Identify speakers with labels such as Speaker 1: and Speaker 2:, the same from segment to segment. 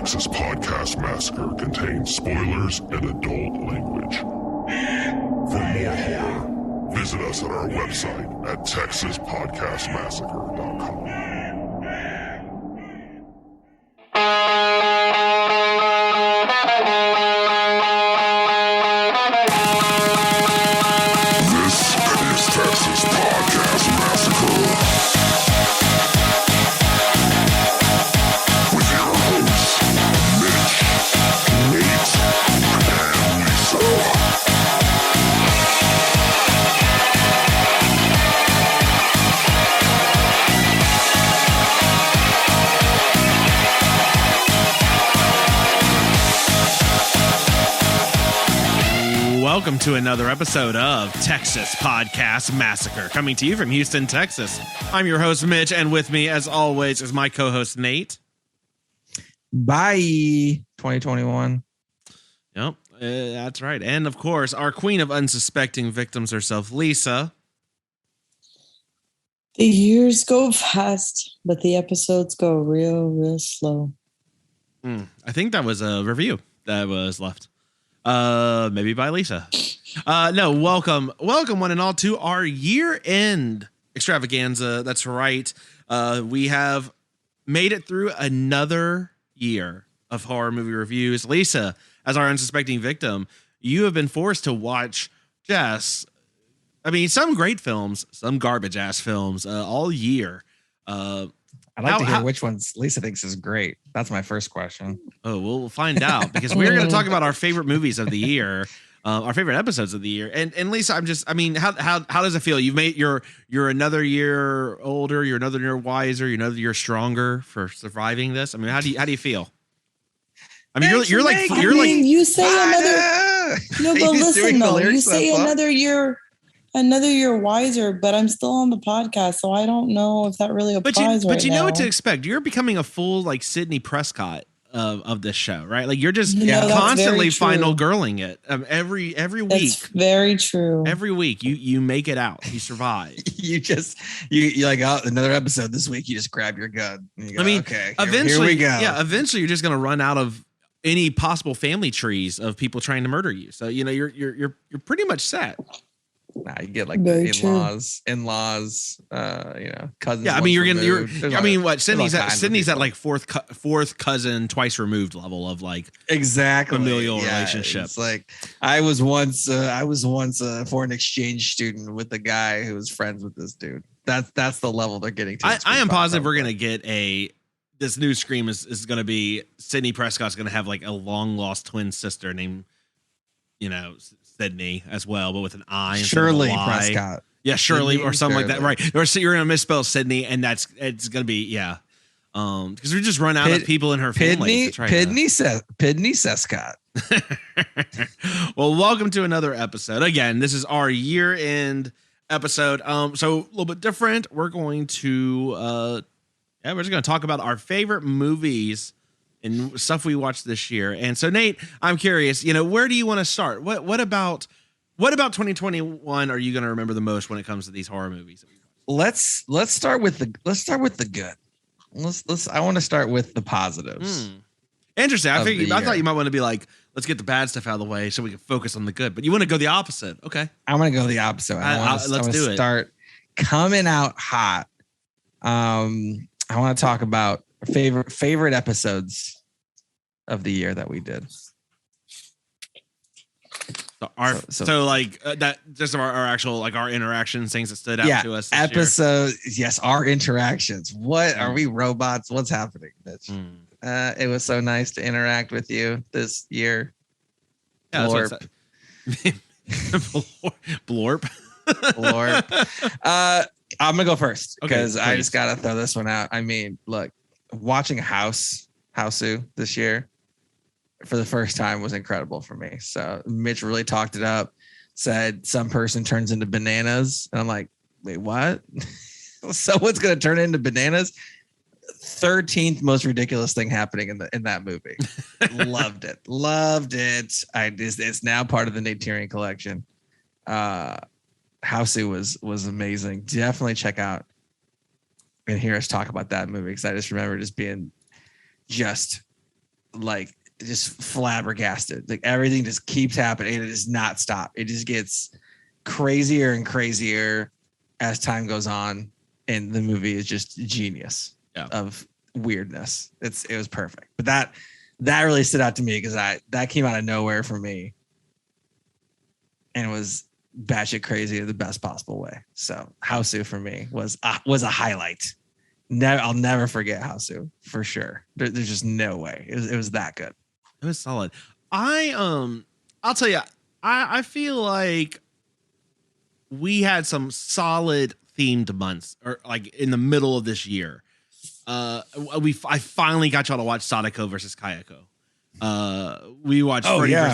Speaker 1: Texas Podcast Massacre contains spoilers and adult language. For more horror, visit us at our website at texaspodcastmassacre.com.
Speaker 2: Welcome to another episode of Texas Podcast Massacre, coming to you from Houston, Texas. I'm your host, Mitch, and with me, as always, is my co-host, Nate.
Speaker 3: Bye, 2021.
Speaker 2: Yep, that's right. And, of course, our queen of unsuspecting victims herself, Lisa.
Speaker 4: The years go fast, but the episodes go real slow.
Speaker 2: I think that was a review that was left. Maybe by Lisa. No, welcome one and all to our year-end extravaganza. That's right. We have made it through another year of horror movie reviews. Lisa, as our unsuspecting victim, you have been forced to watch some great films, some garbage ass films, all year.
Speaker 3: I'd like to hear which ones Lisa thinks is great. That's my first question.
Speaker 2: Oh, we'll find out, because we're going to talk about our favorite movies of the year, our favorite episodes of the year. And Lisa, how does it feel? You're another year older, you're another year wiser, you're another year stronger for surviving this. I mean, how do you feel? I mean, you're like
Speaker 4: you say another. No, but listen though, you say another year wiser, but I'm still on the podcast, so I don't know if that really applies.
Speaker 2: But you know what to expect. You're becoming a full like Sidney Prescott of this show, right? Like you're just constantly final girling it every week.
Speaker 4: That's very true.
Speaker 2: Every week you make it out. You survive.
Speaker 3: you like, oh, another episode this week. You just grab your gun. And you go, okay,
Speaker 2: eventually,
Speaker 3: here we go.
Speaker 2: Yeah, eventually you're just gonna run out of any possible family trees of people trying to murder you. So you're pretty much set.
Speaker 3: Nah, you get like the in-laws, cousins.
Speaker 2: Yeah, I mean, Sydney's at like fourth cousin, twice removed level of like
Speaker 3: exactly
Speaker 2: familial relationship.
Speaker 3: It's like I was once a foreign exchange student with a guy who was friends with this dude. That's the level they're getting to.
Speaker 2: I am positive we're gonna get this new Scream is gonna be Sidney Prescott's gonna have like a long lost twin sister named, Sydney as well, but with an I.
Speaker 3: Shirley Prescott.
Speaker 2: Yeah, Shirley or something like that. Right. Or you're going to misspell Sydney, and it's going to be, because we just run out of people in her family.
Speaker 3: Pidney Sescott.
Speaker 2: Well, welcome to another episode. Again, this is our year-end episode. So a little bit different. We're going to, we're just going to talk about our favorite movies and stuff we watched this year. And so, Nate, I'm curious, where do you want to start? What about 2021 are you going to remember the most when it comes to these horror movies?
Speaker 3: Let's start with the good. I want to start with the positives.
Speaker 2: Interesting. I thought you might want to be like, let's get the bad stuff out of the way so we can focus on the good. But you want to go the opposite. Okay.
Speaker 3: I'm going to go the opposite.
Speaker 2: Let's do it.
Speaker 3: Start coming out hot. I want to talk about favorite episodes of the year that we did.
Speaker 2: That just our actual like our interactions, things that stood out to us.
Speaker 3: Episodes, yes, our interactions. What are we, robots? What's happening, Mitch? It was so nice to interact with you this year.
Speaker 2: Yeah,
Speaker 3: Blorp.
Speaker 2: Blorp.
Speaker 3: I'm gonna go first because
Speaker 2: Okay,
Speaker 3: I just gotta throw this one out. I mean, look, watching Houseu this year for the first time was incredible for me. So Mitch really talked it up, said some person turns into bananas. And I'm like, wait, what? Someone's going to turn into bananas? 13th most ridiculous thing happening in that movie. Loved it. It's now part of the Nate Tyrion collection. Houseu was amazing. Definitely check out and hear us talk about that movie, because I just remember just being just like just flabbergasted. Like everything just keeps happening and it does not stop. It just gets crazier and crazier as time goes on, and the movie is just genius of weirdness. It was perfect. But that really stood out to me because that came out of nowhere for me, and it was batshit crazy in the best possible way. So Houseu for me was a highlight. I'll never forget Houseu for sure. There's just no way it was that good.
Speaker 2: It was solid. I'll tell you, I feel like we had some solid themed months, or like in the middle of this year. I finally got y'all to watch Sadako versus Kayako. We watched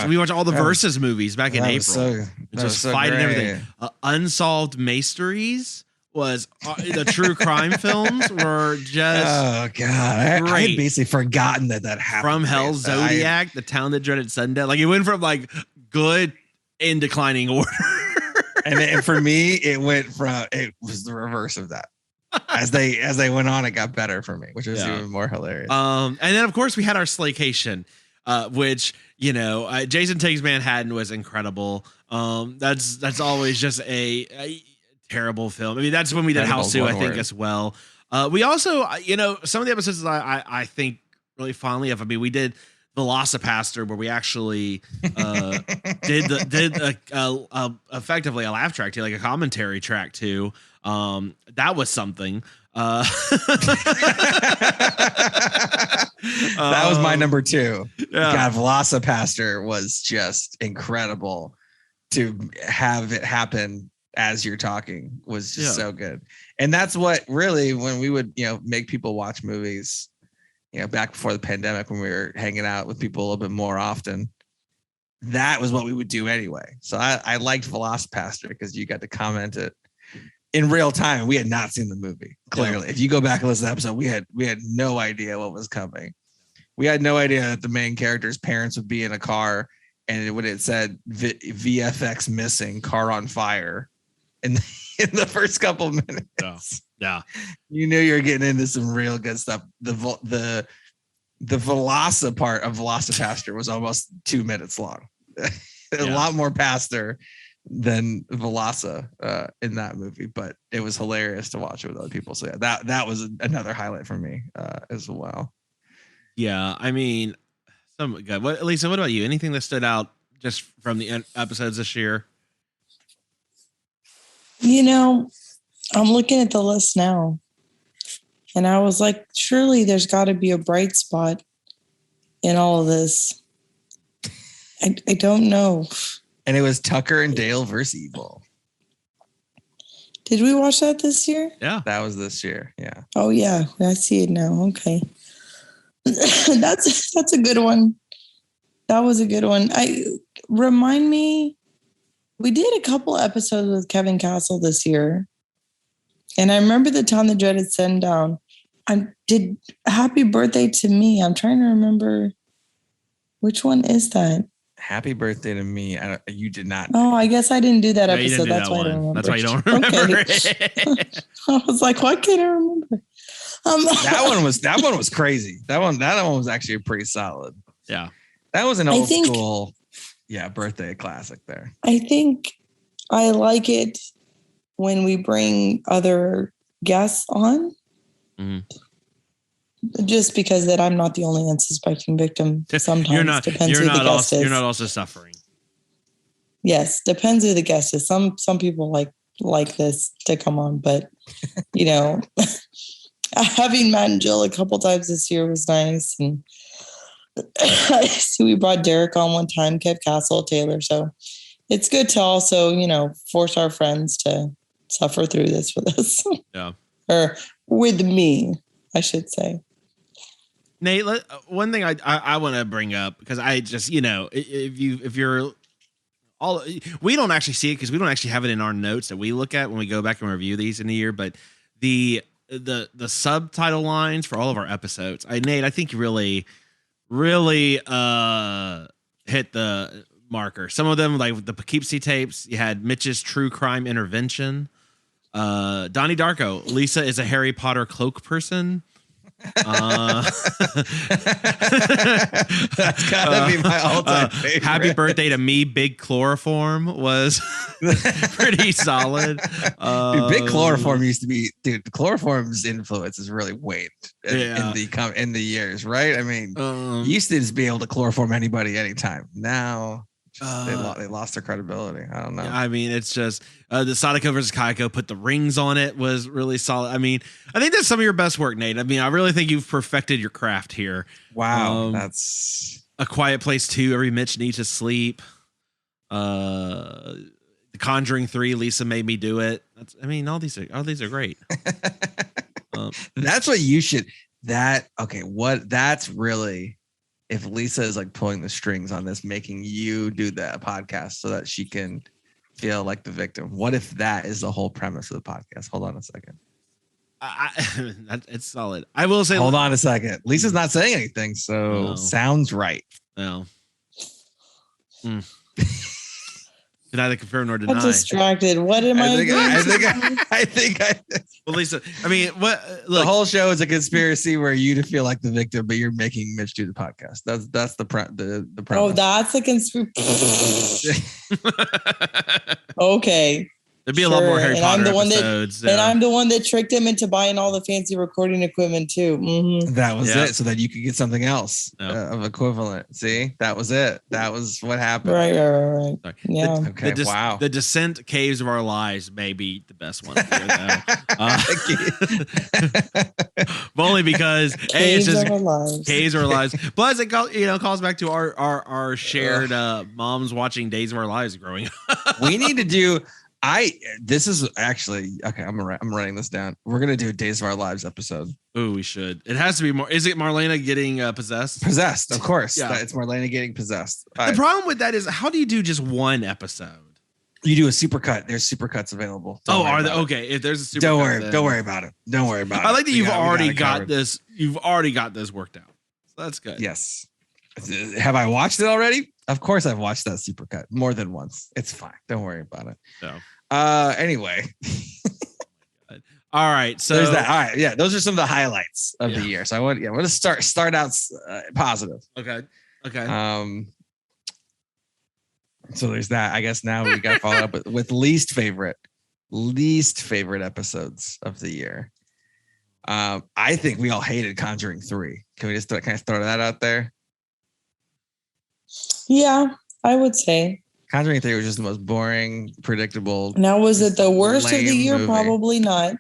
Speaker 2: we watched all the Versus movies back in April. Just fighting everything. Unsolved Mysteries was the true crime films were just
Speaker 3: great. I had basically forgotten that happened.
Speaker 2: From Hell, Zodiac, The Town That Dreaded Sundown. Like it went from like good in declining order.
Speaker 3: and for me, it was the reverse of that. As they went on, it got better for me, which was even more hilarious.
Speaker 2: And then of course we had our Slaycation, which Jason Takes Manhattan was incredible. That's always just a terrible film. I mean, that's when we did Houseu, I think, as well. We also, some of the episodes that I think really fondly of. I mean, we did Velocipaster, where we actually did effectively a laugh track too, like a commentary track too. That was something.
Speaker 3: That was my number 2. Yeah. God, Velocipaster was just incredible. To have it happen as you're talking was just so good. And that's what really, when we would, make people watch movies, back before the pandemic, when we were hanging out with people a little bit more often, that was what we would do anyway. So I liked Velocipaster because you got to comment it in real time. We had not seen the movie. Clearly, if you go back and listen to the episode, we had no idea what was coming. We had no idea that the main character's parents would be in a car, and when it said VFX missing, car on fire, in the first couple of minutes, you knew you're getting into some real good stuff. The Veloci part of Velocipaster was almost 2 minutes long. A lot more Pastor than Veloci in that movie, but it was hilarious to watch it with other people. So that was another highlight for me as well. Yeah,
Speaker 2: I mean, some good. Lisa, what about you? Anything that stood out just from the episodes this year?
Speaker 4: I'm looking at the list now, and I was like, surely there's got to be a bright spot in all of this. I don't know.
Speaker 3: And it was Tucker and Dale versus Evil.
Speaker 4: Did we watch that this year?
Speaker 2: Yeah,
Speaker 3: that was this year. Yeah.
Speaker 4: Oh yeah, I see it now. Okay, that's a good one. That was a good one. Remind me. We did a couple episodes with Kevin Castle this year. And I remember The Town That Dreaded Sundown. I did Happy Birthday to Me. I'm trying to remember, which one is that?
Speaker 3: Happy Birthday to Me. You did not.
Speaker 4: Oh, I guess I didn't do that episode. That's why I don't remember.
Speaker 2: That's why you don't remember.
Speaker 4: Okay. I was like, why can't I remember?
Speaker 3: That one was crazy. That one was actually pretty solid.
Speaker 2: Yeah.
Speaker 3: That was an old school birthday classic there.
Speaker 4: I think I like it when we bring other guests on. Mm-hmm. Just because that I'm not the only unsuspecting victim. Sometimes depends who the guest is.
Speaker 2: You're not also suffering.
Speaker 4: Yes, depends who the guest is. Some people like this to come on, but having Matt and Jill a couple times this year was nice. And we brought Derek on one time, Kev Castle, Taylor. So it's good to also, force our friends to suffer through this with us.
Speaker 2: Yeah.
Speaker 4: Or with me, I should say.
Speaker 2: Nate, one thing I want to bring up, because I just, if you're all, we don't actually see it because we don't actually have it in our notes that we look at when we go back and review these in the year, but the subtitle lines for all of our episodes, Nate, I think you really hit the marker. Some of them, like the Poughkeepsie tapes, you had Mitch's True Crime Intervention, Donnie Darko, Lisa is a Harry Potter cloak person,
Speaker 3: That's gotta be my all-time favorite.
Speaker 2: Happy Birthday to Me, Big Chloroform was pretty solid.
Speaker 3: Dude, Big Chloroform used to be, dude, the chloroform's influence has really waned in the years, right? I mean, you used to just be able to chloroform anybody anytime. Now they lost their credibility. I don't know.
Speaker 2: I mean, it's just the Sadako versus Kaiko, put the rings on it, was really solid. I mean, I think that's some of your best work, Nate. I mean, I really think you've perfected your craft here.
Speaker 3: Wow. That's
Speaker 2: A Quiet Place 2, Every Mitch Needs to Sleep. The Conjuring 3, Lisa Made Me Do It. All these are great.
Speaker 3: That's what you should, that's really, if Lisa is like pulling the strings on this, making you do that podcast so that she can feel like the victim. What if that is the whole premise of the podcast? Hold on a second.
Speaker 2: It's solid. I will say,
Speaker 3: hold on a second. Lisa's not saying anything, so sounds right.
Speaker 2: No. Can neither confirm nor deny.
Speaker 4: I'm distracted. What am I doing?
Speaker 3: I think.
Speaker 2: Well, Lisa, I mean, what?
Speaker 3: Look, the whole show is a conspiracy where you to feel like the victim, but you're making Mitch do the podcast. That's the premise.
Speaker 4: Oh, that's a conspiracy. Okay.
Speaker 2: There'd be a lot more Harry Potter episodes.
Speaker 4: And I'm the one that tricked him into buying all the fancy recording equipment too. Mm-hmm.
Speaker 3: That was it. So that you could get something else of equivalent. See, that was it. That was what happened.
Speaker 4: Right. Yeah.
Speaker 3: Okay. Wow.
Speaker 2: The Descent Caves of Our Lives may be the best one here, though. Only because Caves of Our Lives. Plus, it calls back to our shared moms watching Days of Our Lives growing up.
Speaker 3: We need to do. This is actually okay. I'm writing this down. We're gonna do a Days of Our Lives episode.
Speaker 2: Oh, we should. It has to be more. Is it Marlena getting possessed?
Speaker 3: Possessed, of course. Yeah, it's Marlena getting possessed.
Speaker 2: The problem with that is, how do you do just one episode?
Speaker 3: You do a supercut. There's supercuts available.
Speaker 2: Are they okay? If there's a supercut,
Speaker 3: don't worry about it. Don't worry about it.
Speaker 2: I like that you've already got this. You've already got this worked out. So that's good.
Speaker 3: Yes. Have I watched it already? Of course, I've watched that supercut more than once. It's fine. Don't worry about it.
Speaker 2: No.
Speaker 3: Anyway.
Speaker 2: All right. So
Speaker 3: there's that. All right. Yeah. Those are some of the highlights of the year. So I want to start out positive.
Speaker 2: Okay.
Speaker 3: So there's that. I guess now we got to follow up with least favorite episodes of the year. I think we all hated Conjuring 3. Can we just kind of throw that out there?
Speaker 4: Yeah, I would say
Speaker 3: Conjuring 3 was just the most boring, predictable.
Speaker 4: Now, was it the worst of the year?
Speaker 3: Movie.
Speaker 4: Probably not.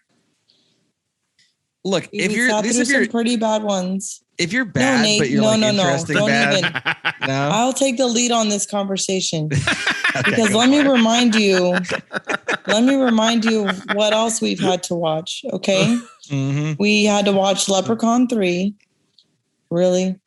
Speaker 3: Look, if you're
Speaker 4: pretty bad ones.
Speaker 3: If you're bad, Nate, but you're interesting bad. No?
Speaker 4: I'll take the lead on this conversation. Because let me remind you what else we've had to watch. Okay.
Speaker 3: Mm-hmm.
Speaker 4: We had to watch Leprechaun 3. Really?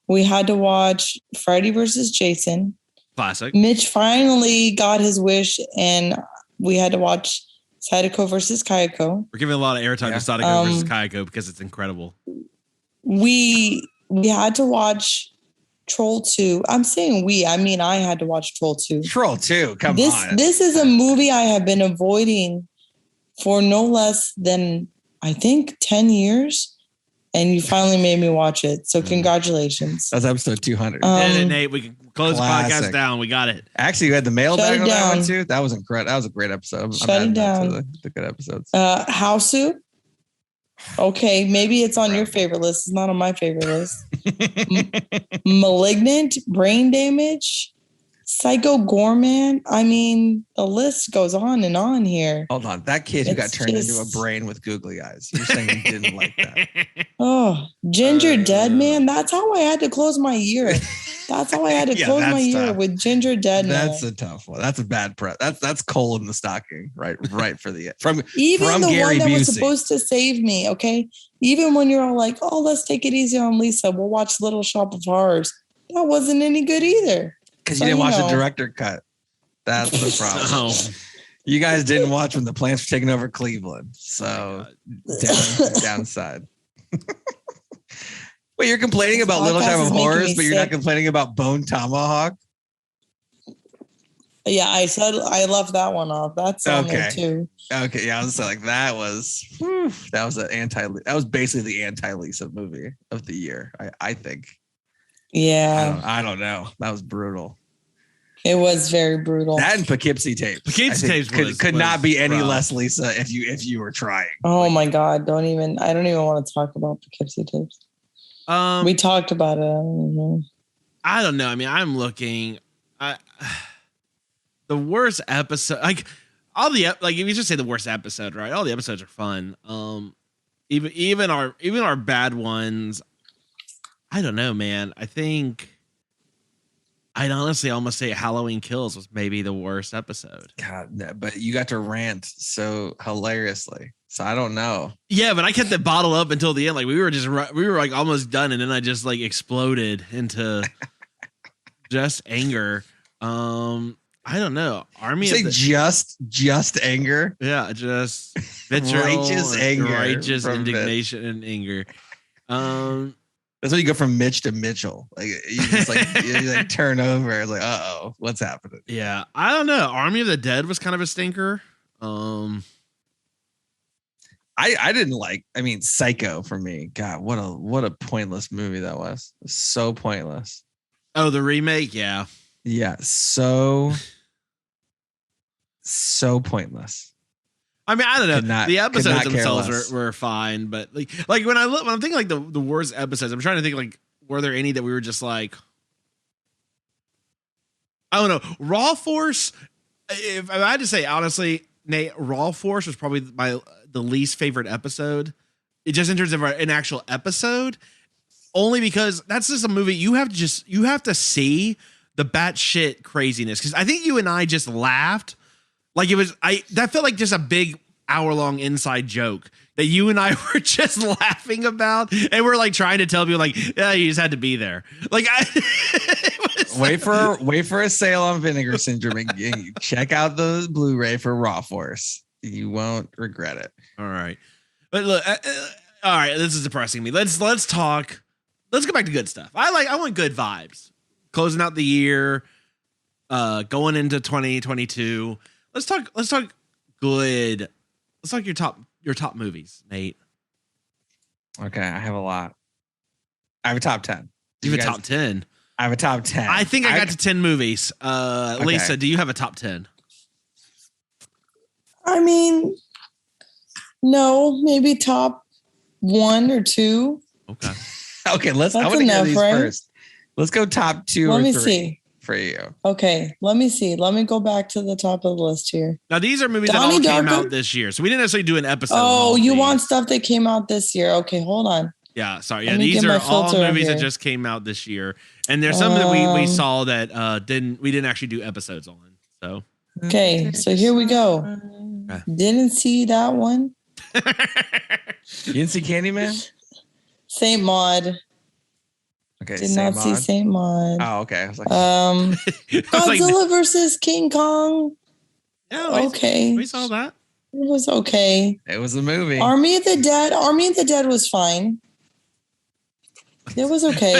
Speaker 4: We had to watch Freddy versus Jason.
Speaker 2: Classic.
Speaker 4: Mitch finally got his wish, and we had to watch Sadako versus Kayako.
Speaker 2: We're giving a lot of airtime to Sadako versus Kayako because it's incredible.
Speaker 4: We had to watch Troll 2. I'm saying I had to watch Troll 2.
Speaker 3: Troll 2, come on.
Speaker 4: This is a movie I have been avoiding for no less than, I think, 10 years. And you finally made me watch it. So congratulations.
Speaker 3: That's episode 200.
Speaker 2: Did it, Nate. We can close the podcast down. We got it.
Speaker 3: Actually, you had the mailbag on that one too. That was incredible. That was a great episode.
Speaker 4: Shut it down.
Speaker 3: The good episodes.
Speaker 4: Howsu. Okay, maybe it's on your favorite list. It's not on my favorite list. Malignant, Brain Damage, Psycho Gorman. I mean, the list goes on and on here.
Speaker 3: Hold on. That kid who got turned into a brain with googly eyes. You're saying you didn't like that.
Speaker 4: Oh, Ginger Dead Man. That's how I had to close my year. That's how I had to close my year with Ginger Dead Man.
Speaker 3: That's a tough one. That's a bad prep. That's coal in the stocking, right for the from
Speaker 4: even the
Speaker 3: Gary
Speaker 4: one that
Speaker 3: Busey.
Speaker 4: Was supposed to save me. Okay, even when you're all like, "Oh, let's take it easy on Lisa. We'll watch Little Shop of Horrors." That wasn't any good either.
Speaker 3: Because you didn't watch the director cut. That's the problem. You guys didn't watch when the plants were taking over Cleveland. So downside. Wait, you're complaining about Little Shop of Horrors, but you're not complaining about Bone Tomahawk?
Speaker 4: Yeah, I said I left that one off. That's on there too.
Speaker 3: Okay, yeah, I was like that was that was basically the anti-Lisa movie of the year. I think.
Speaker 4: Yeah,
Speaker 3: I don't know. That was brutal.
Speaker 4: It was very brutal.
Speaker 3: That and Poughkeepsie Tapes.
Speaker 2: Poughkeepsie Tapes
Speaker 3: could not be any
Speaker 2: rough.
Speaker 3: less Lisa if you were trying.
Speaker 4: Oh my God! I don't even want to talk about Poughkeepsie Tapes. We talked about it.
Speaker 2: I don't know. I mean, I'm looking. The worst episode, like if you just say the worst episode, right? All the episodes are fun. Even our bad ones. I don't know, man. I think I'd honestly almost say Halloween Kills was maybe the worst episode.
Speaker 3: God, no, but you got to rant so hilariously. So I don't know.
Speaker 2: Yeah, but I kept it bottled up until the end. Like we were like almost done, and then I just like exploded into just anger. I don't know. Army
Speaker 3: you say just anger.
Speaker 2: Yeah, just vitriol,
Speaker 3: righteous anger,
Speaker 2: righteous indignation, and anger.
Speaker 3: That's when you go from Mitch to Mitchell. Like you just you turn over. It's like, what's happening?
Speaker 2: Yeah, I don't know. Army of the Dead was kind of a stinker.
Speaker 3: I didn't like. I mean, Psycho for me. God, what a pointless movie that was. So pointless.
Speaker 2: Oh, the remake. Yeah.
Speaker 3: Yeah. So pointless.
Speaker 2: I mean, I don't know. The episodes themselves were fine, but like when I'm thinking like the worst episodes, I'm trying to think like, were there any that we were just like, I don't know, Raw Force. If I had to say honestly, Nate, Raw Force was probably the least favorite episode. It just in terms of an actual episode, only because that's just a movie you have to see the batshit craziness. Because I think you and I just laughed. Like that felt like just a big hour-long inside joke that you and I were just laughing about, and we're like trying to tell people like, yeah, you just had to be there. Like,
Speaker 3: wait for a sale on Vinegar Syndrome and check out the Blu-ray for Raw Force. You won't regret it.
Speaker 2: All right, but look, all right, this is depressing me. Let's talk. Let's go back to good stuff. I want good vibes. Closing out the year, going into 2022. Let's talk good. Let's talk your top movies, Nate.
Speaker 3: Okay, I have a lot. I have a top 10.
Speaker 2: You have a top 10.
Speaker 3: I have a top 10.
Speaker 2: I think I got to 10 movies. Okay. Lisa, do you have a top 10?
Speaker 4: I mean, no, maybe top 1 or 2.
Speaker 2: Okay.
Speaker 3: Okay, I want to hear these first. Let's go top 2 or 3. Let me see. For you.
Speaker 4: Okay, let me see. Let me go back to the top of the list here.
Speaker 2: Now, these are movies that all came out this year, so we didn't necessarily do an episode.
Speaker 4: Oh, you want stuff that came out this year? Okay, hold on.
Speaker 2: Yeah, sorry. Yeah, these are all movies that just came out this year, and there's some that we saw that we didn't actually do episodes on. So
Speaker 4: okay, so here we go. Okay. Didn't see that one.
Speaker 3: You didn't see Candyman?
Speaker 4: Saint Maud.
Speaker 3: Okay,
Speaker 4: did not see Saint Maud.
Speaker 3: Oh, okay. I was like,
Speaker 4: Godzilla versus King Kong.
Speaker 2: Yeah, we saw that.
Speaker 4: It was okay.
Speaker 3: It was a movie.
Speaker 4: Army of the Dead was fine. It was okay.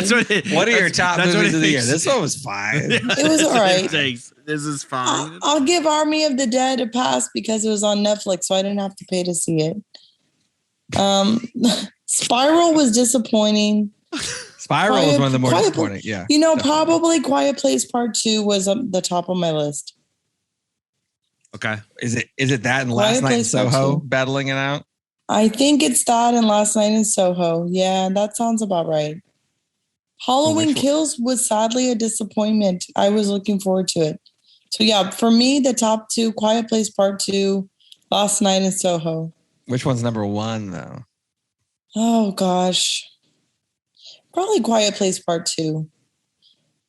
Speaker 3: What are your top movies of the year? This one was fine.
Speaker 4: It was all right.
Speaker 2: This is fine.
Speaker 4: I'll give Army of the Dead a pass because it was on Netflix, so I didn't have to pay to see it. Spiral was disappointing.
Speaker 3: Spiral was one of the more disappointing. Yeah.
Speaker 4: You know, probably Quiet Place Part 2 was the top of my list.
Speaker 2: Okay.
Speaker 3: Is it that and Last Night in Soho battling it out?
Speaker 4: I think it's that and Last Night in Soho. Yeah, that sounds about right. Halloween Kills was sadly a disappointment. I was looking forward to it. So yeah, for me, the top 2, Quiet Place Part 2, Last Night in Soho.
Speaker 3: Which one's number 1 though?
Speaker 4: Oh gosh. Probably Quiet Place Part 2.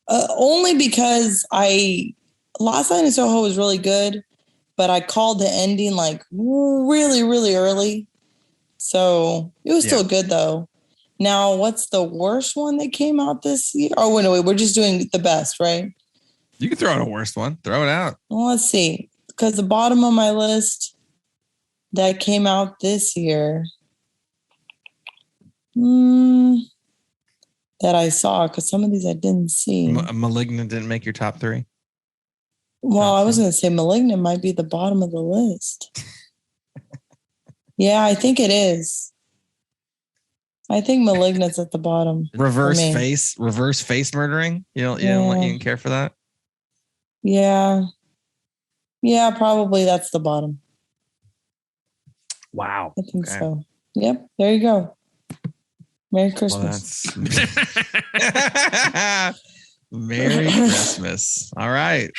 Speaker 4: Only because Last Night in Soho was really good, but I called the ending like really, really early. So it was still good though. Now, what's the worst one that came out this year? Oh, wait, we're just doing the best, right?
Speaker 3: You can throw out a worst one. Throw it out.
Speaker 4: Well, let's see. Because the bottom of my list that came out this year that I saw, because some of these I didn't see.
Speaker 3: Malignant didn't make your top 3?
Speaker 4: Well, I was going to say Malignant might be the bottom of the list. Yeah, I think it is. I think Malignant's at the bottom.
Speaker 3: Reverse face murdering. You didn't care for that?
Speaker 4: Yeah. Yeah, probably that's the bottom.
Speaker 3: Wow.
Speaker 4: I think so. Yep. There you go. Merry Christmas.
Speaker 3: Well, Merry Christmas. All right.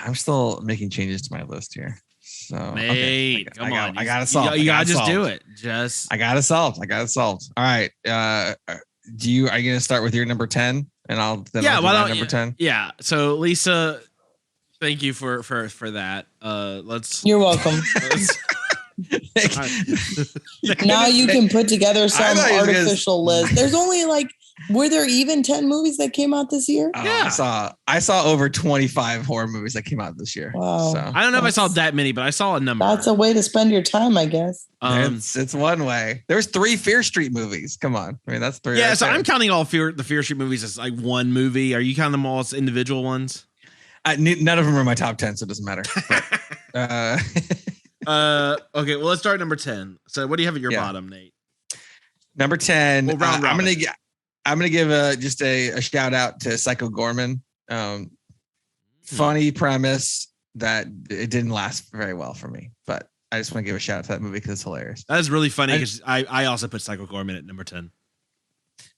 Speaker 3: I'm still making changes to my list here. So
Speaker 2: come on.
Speaker 3: I got it solved.
Speaker 2: You gotta just do it.
Speaker 3: I got it solved. All right. Are you gonna start with your number 10? And I'll do my number 10.
Speaker 2: Yeah. So Lisa, thank you for that.
Speaker 4: You're welcome. Now you can put together some artificial list. There's only were there even 10 movies that came out this year?
Speaker 3: Yeah. I saw over 25 horror movies that came out this year.
Speaker 4: Wow.
Speaker 3: So.
Speaker 2: I don't know if I saw that many, but I saw a number.
Speaker 4: That's a way to spend your time, I guess.
Speaker 3: It's one way. There's 3 Fear Street movies. Come on. I mean, that's 3.
Speaker 2: Yeah. So I'm counting all the Fear Street movies as one movie. Are you counting them all as individual ones?
Speaker 3: None of them are in my top 10, so it doesn't matter.
Speaker 2: Okay. Well, let's start at number 10. So what do you have at your bottom, Nate?
Speaker 3: Number 10.
Speaker 2: We'll
Speaker 3: I'm gonna give just a shout out to Psycho Gorman. Funny premise that it didn't last very well for me, but I just want to give a shout out to that movie because it's hilarious.
Speaker 2: That is really funny because I also put Psycho Gorman at number 10.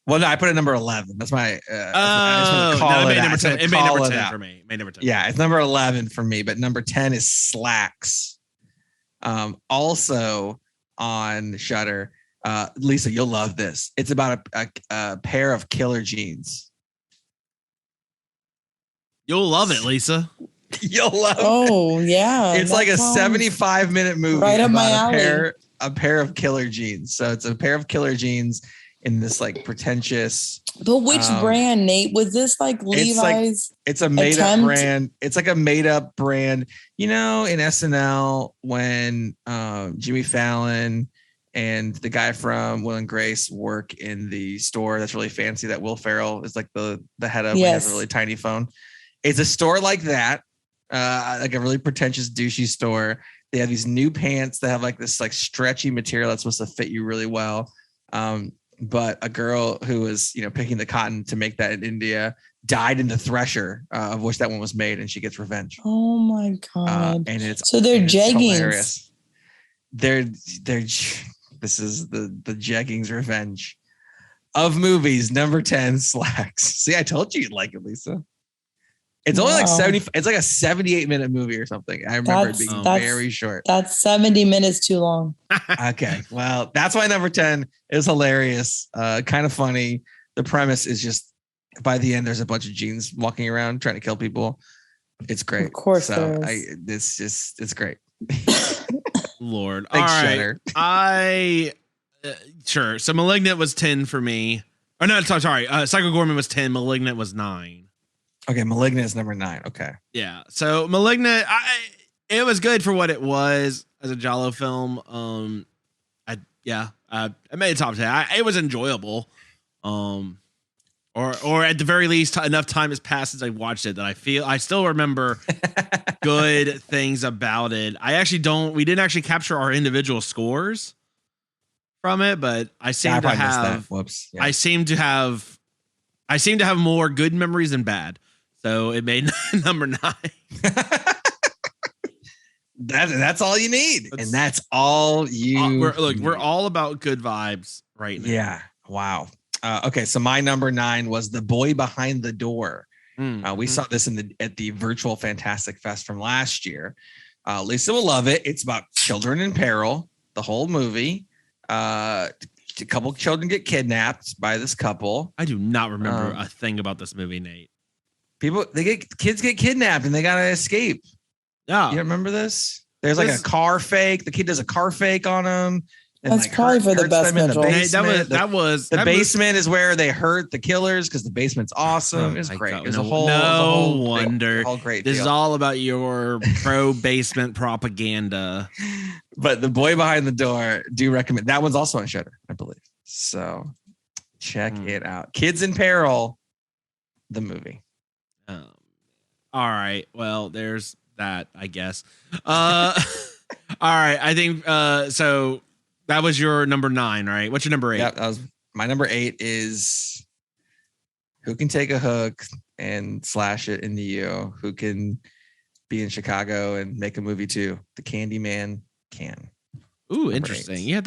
Speaker 3: Well, no, I put it number 11. That's my.
Speaker 2: It made number 10. It made number 10 for me. It made number 10.
Speaker 3: Yeah, it's number 11 for me, but number 10 is Slacks. Also on Shudder. Lisa, you'll love this. It's about a pair of killer jeans.
Speaker 2: You'll love it, Lisa.
Speaker 3: You'll love it.
Speaker 4: Oh, yeah.
Speaker 3: It's like a 75-minute movie
Speaker 4: right up my alley.
Speaker 3: A pair of killer jeans. So it's a pair of killer jeans in this pretentious.
Speaker 4: But which brand, Nate? Was this Levi's?
Speaker 3: It's a made up brand. It's like a made up brand. In SNL when Jimmy Fallon and the guy from Will and Grace work in the store that's really fancy that Will Ferrell is the head of. Yes. He has a really tiny phone. It's a store like that, like a really pretentious, douchey store. They have these new pants that have this stretchy material that's supposed to fit you really well. But a girl who was, picking the cotton to make that in India died in the thresher of which that one was made, and she gets revenge.
Speaker 4: Oh my God.
Speaker 3: And it's
Speaker 4: jeggings.
Speaker 3: This is the jeggings revenge of movies. Number 10, Slacks. See, I told you you'd like it, Lisa. It's only 70. It's like a 78-minute movie or something. I remember it being very short.
Speaker 4: That's 70 minutes too long.
Speaker 3: Okay. Well, that's why number 10 is hilarious. Kind of funny. The premise is just by the end, there's a bunch of jeans walking around trying to kill people. It's great.
Speaker 4: Of course.
Speaker 3: So it's great.
Speaker 2: Lord.
Speaker 3: Thanks,
Speaker 2: all
Speaker 3: Shudder.
Speaker 2: right. Sure. So Malignant was 10 for me. Oh, no, sorry. Psycho Gorman was 10. Malignant was 9.
Speaker 3: Okay. Malignant is number 9. Okay.
Speaker 2: Yeah. So Malignant, it was good for what it was as a Giallo film. I made it top 10. It was enjoyable. Or at the very least, enough time has passed since I watched it that I still remember good things about it. We didn't actually capture our individual scores from it, but I seem to have.
Speaker 3: Whoops. Yeah.
Speaker 2: I seem to have more good memories than bad. So it made number 9.
Speaker 3: That's all you need, and that's all you.
Speaker 2: We're all about good vibes right now.
Speaker 3: Yeah. Wow. Okay, so my number 9 was The Boy Behind the Door. We saw this at the virtual Fantastic Fest from last year. Lisa will love it. It's about children in peril. The whole movie. A couple children get kidnapped by this couple.
Speaker 2: I do not remember a thing about this movie, Nate.
Speaker 3: Kids get kidnapped and they gotta escape.
Speaker 2: Yeah,
Speaker 3: you remember this? There's a car fake. The kid does a car fake on him.
Speaker 4: That's probably for the best visual.
Speaker 3: The basement is where they hurt the killers because the basement's awesome. It's great. There's a whole
Speaker 2: wonder.
Speaker 3: Great
Speaker 2: this
Speaker 3: deal.
Speaker 2: is all about your pro basement propaganda.
Speaker 3: But The Boy Behind the Door, do recommend. That one's also on Shudder, I believe. So check it out. Kids in Peril, the movie.
Speaker 2: All right. Well, there's that, I guess. All right. I think so. That was your number 9, right? What's your number 8?
Speaker 3: Yeah, that was my number 8 is who can take a hook and slash it into you? Who can be in Chicago and make a movie too? The Candyman can.
Speaker 2: Ooh,
Speaker 3: Number
Speaker 2: interesting.
Speaker 3: 8.
Speaker 2: Yeah,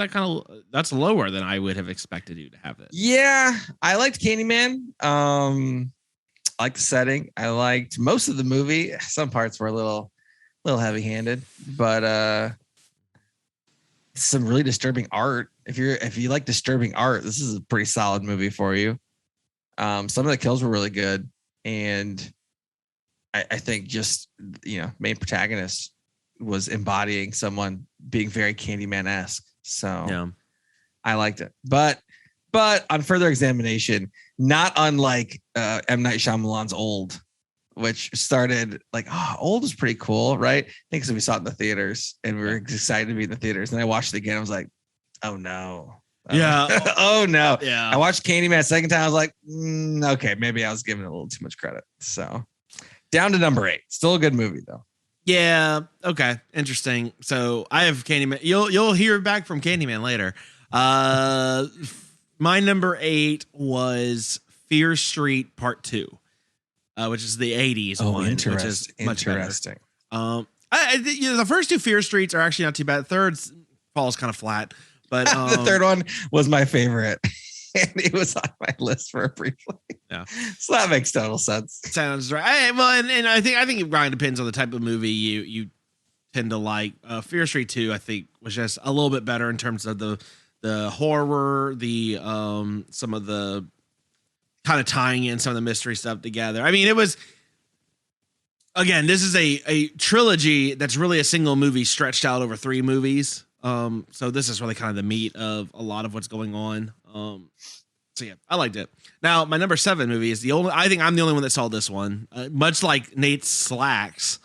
Speaker 2: that's lower than I would have expected you to have it.
Speaker 3: Yeah, I liked Candyman. I liked the setting. I liked most of the movie. Some parts were a little heavy-handed, but some really disturbing art. If you like disturbing art, this is a pretty solid movie for you. Some of the kills were really good, and I think just main protagonist was embodying someone being very Candyman-esque. So
Speaker 2: Yeah.
Speaker 3: I liked it, but on further examination, not unlike M. Night Shyamalan's Old, which started like, Old was pretty cool, right? I think so. We saw it in the theaters, and we were excited to be in the theaters. And I watched it again. I was like, oh no,
Speaker 2: Yeah.
Speaker 3: oh no.
Speaker 2: Yeah.
Speaker 3: I watched Candyman a second time. I was like, okay, maybe I was giving it a little too much credit. So down to number 8. Still a good movie though.
Speaker 2: Yeah. Okay. Interesting. So I have Candyman. You'll hear back from Candyman later. My number 8 was Fear Street Part 2, which is the 80s one, which is much
Speaker 3: interesting.
Speaker 2: Better. The first 2 Fear Streets are actually not too bad. The third falls kind of flat, but
Speaker 3: the third one was my favorite. And it was on my list for a briefly.
Speaker 2: Yeah.
Speaker 3: So that makes total sense.
Speaker 2: Sounds right. Well, and I think it kind of depends on the type of movie you tend to like. Fear Street 2, I think, was just a little bit better in terms of the horror, the some of the kind of tying in some of the mystery stuff together. I mean, it was, again, this is a trilogy that's really a single movie stretched out over 3 movies. So this is really kind of the meat of a lot of what's going on. So yeah, I liked it. Now, my number 7 movie is I think I'm the only one that saw this one. Much like Nate's Slacks.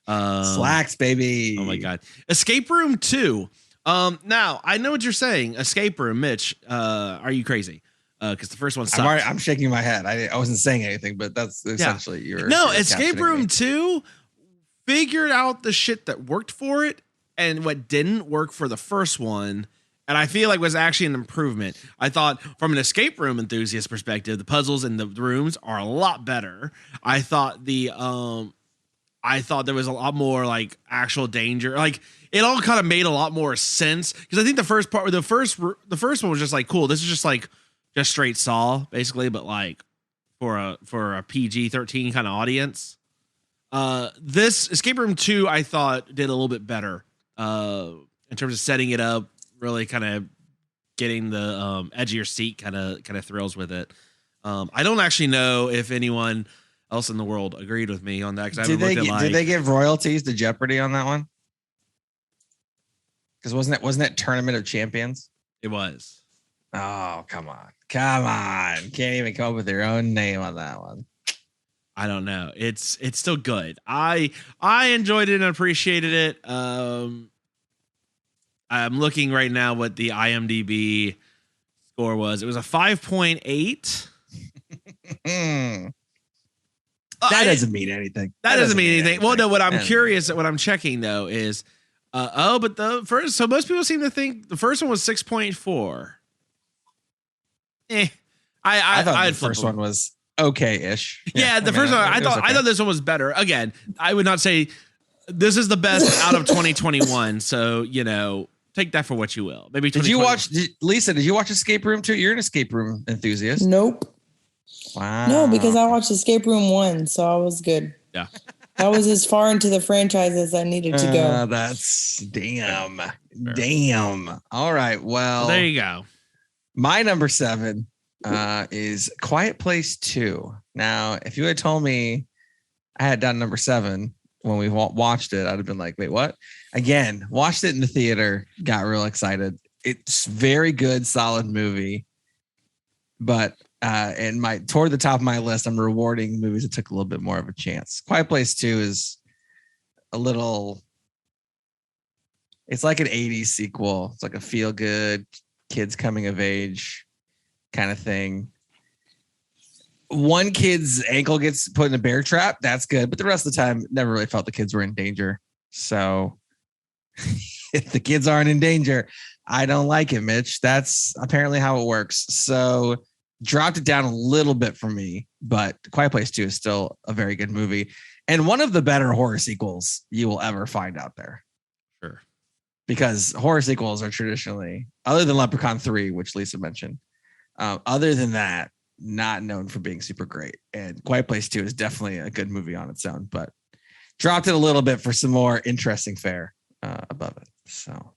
Speaker 3: Slacks, baby.
Speaker 2: Oh my God. Escape Room 2. Now I know what you're saying. Escape Room, Mitch. Are you crazy? Because the first one sucked.
Speaker 3: I'm shaking my head. I wasn't saying anything, but that's essentially you're
Speaker 2: Escape Room 2 figured out the shit that worked for it and what didn't work for the first one. And I feel like was actually an improvement. I thought from an escape room enthusiast perspective, the puzzles in the rooms are a lot better. I thought there was a lot more like actual danger. Like it all kind of made a lot more sense because I think the first one was just like, cool. This is just like just straight Saw basically, but like for a PG-13 kind of audience. This Escape Room 2, I thought did a little bit better in terms of setting it up, really kind of getting the edge of your seat kind of thrills with it. I don't actually know if anyone else in the world agreed with me on that.
Speaker 3: Did they give royalties to Jeopardy on that one? Because wasn't that Tournament of Champions?
Speaker 2: It was.
Speaker 3: Oh, come on. Can't even come up with their own name on that one.
Speaker 2: I don't know. It's still good. I enjoyed it and appreciated it. I'm looking right now what the IMDb score was. It was a 5.8.
Speaker 3: That doesn't mean anything.
Speaker 2: That doesn't mean anything. Well, no, what I'm curious at what I'm checking though is, but the first, so most people seem to think the first one was 6.4. I
Speaker 3: thought the first one was okay-ish.
Speaker 2: Yeah, the first one, I thought this one was better. Again, I would not say this is the best out of 2021. So, take that for what you will. Maybe.
Speaker 3: Lisa, did you watch Escape Room 2? You're an escape room enthusiast.
Speaker 4: Nope.
Speaker 3: Wow.
Speaker 4: No, because I watched Escape Room 1, so I was good.
Speaker 2: Yeah.
Speaker 4: That was as far into the franchise as I needed to go.
Speaker 3: That's damn. All right. Well,
Speaker 2: there you go.
Speaker 3: My number 7 is Quiet Place 2. Now, if you had told me I had done number 7 when we watched it, I'd have been like, wait, what? Again, watched it in the theater, got real excited. It's very good, solid movie. But toward the top of my list, I'm rewarding movies that took a little bit more of a chance. Quiet Place 2 is it's like an 80s sequel. It's like a feel good kids coming of age kind of thing. one kid's ankle gets put in a bear trap. That's good. But the rest of the time, never really felt the kids were in danger. So if the kids aren't in danger, I don't like it, Mitch. That's apparently how it works. So dropped it down a little bit for me, but Quiet Place 2 is still a very good movie and one of the better horror sequels you will ever find out there.
Speaker 2: Sure.
Speaker 3: Because horror sequels are traditionally, other than Leprechaun 3, which Lisa mentioned, other than that, not known for being super great. And Quiet Place 2 is definitely a good movie on its own, but dropped it a little bit for some more interesting fare above it. So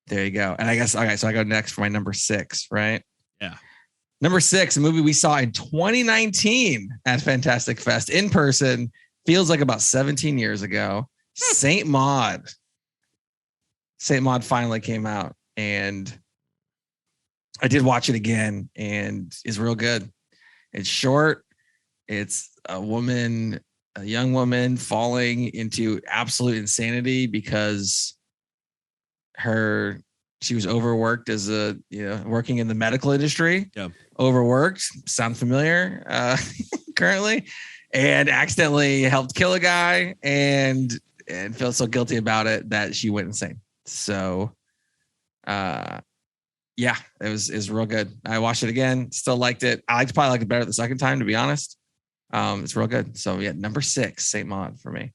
Speaker 3: there you go. And I guess, okay, so I go next for my number 6, right?
Speaker 2: Yeah.
Speaker 3: Number 6, a movie we saw in 2019 at Fantastic Fest in person. Feels like about 17 years ago. Saint Maud. Saint Maud finally came out, and I did watch it again, and it's real good. It's short. It's a young woman falling into absolute insanity because she was overworked as working in the medical industry.
Speaker 2: Yeah.
Speaker 3: Overworked. Sound familiar? Currently, and accidentally helped kill a guy and felt so guilty about it that she went insane. So, yeah, it was real good. I watched it again. Still liked it. I probably liked it better the second time, to be honest. It's real good. So yeah, number 6, Saint Maud for me.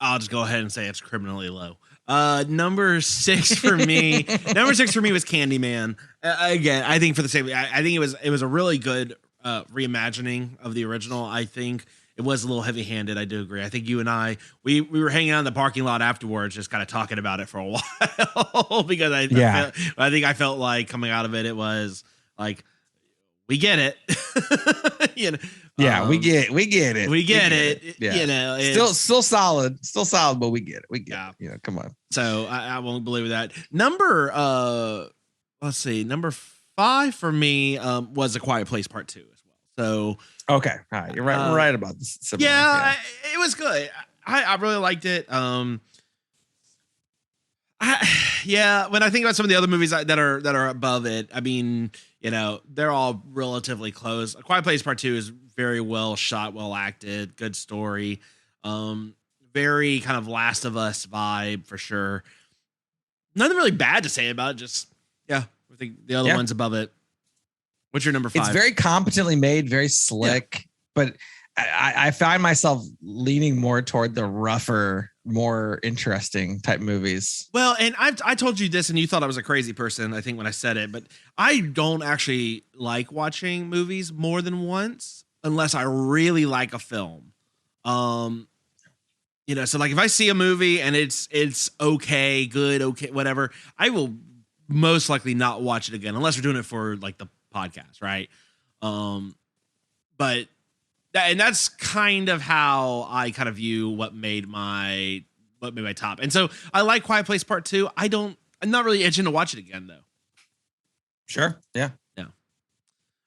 Speaker 2: I'll just go ahead and say it's criminally low. Number 6 for me. Number 6 for me was Candyman. Again, I think for the same. I think it was a really good reimagining of the original. I think it was a little heavy-handed. I do agree. I think you and I we were hanging out in the parking lot afterwards, just kind of talking about it for a while because I think I felt like coming out of it, it was like, we get it.
Speaker 3: Yeah, we get it.
Speaker 2: We get it.
Speaker 3: Yeah. Still solid, but we get it. It. Come on.
Speaker 2: So I won't believe that. Number 5 for me was A Quiet Place Part 2 as well. So
Speaker 3: okay, all right, you're right. We're right about this. Similar.
Speaker 2: Yeah, it was good. I really liked it. When I think about some of the other movies that are above it, I mean, they're all relatively close. A Quiet Place Part 2 is very well shot, well acted, good story. Very kind of Last of Us vibe for sure. Nothing really bad to say about it. Just, I think the other one's above it. What's your number 5?
Speaker 3: It's very competently made, very slick, but I find myself leaning more toward the rougher, more interesting type movies.
Speaker 2: Well, and I told you this and you thought I was a crazy person, I think, when I said it, but I don't actually like watching movies more than once unless I really like a film. So like if I see a movie and it's okay, good, okay, whatever, I will most likely not watch it again unless we're doing it for like the podcast, right? But that's kind of how I kind of view what made my top. And so I like Quiet Place Part 2. I'm not really itching to watch it again though.
Speaker 3: Sure. Yeah.
Speaker 2: Yeah.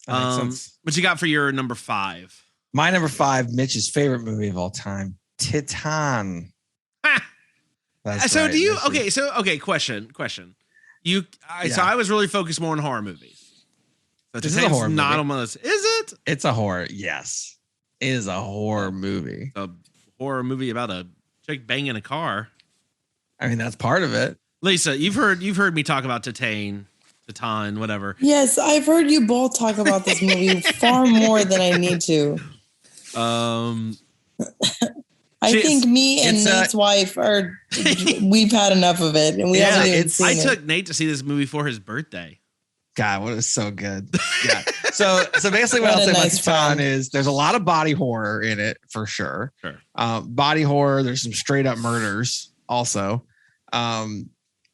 Speaker 3: That makes sense.
Speaker 2: What you got for your number 5?
Speaker 3: My number 5, Mitch's favorite movie of all time, Titan.
Speaker 2: So do you? Okay. Question. So I was really focused more on horror movies. So
Speaker 3: this is a horror
Speaker 2: not
Speaker 3: movie.
Speaker 2: on my list. Is it?
Speaker 3: It's a horror. Yes, it is a horror movie.
Speaker 2: A horror movie about a chick banging a car.
Speaker 3: I mean, that's part of it.
Speaker 2: Lisa, you've heard me talk about Titan, whatever.
Speaker 4: Yes, I've heard you both talk about this movie far more than I need to. I think me and Nate's wife we've had enough of it, and we haven't even seen it.
Speaker 2: I took Nate to see this movie for his birthday.
Speaker 3: God, what is so good. Yeah. So basically what I'll say about Titan is there's a lot of body horror in it for sure.
Speaker 2: Sure.
Speaker 3: Body horror. There's some straight up murders also. And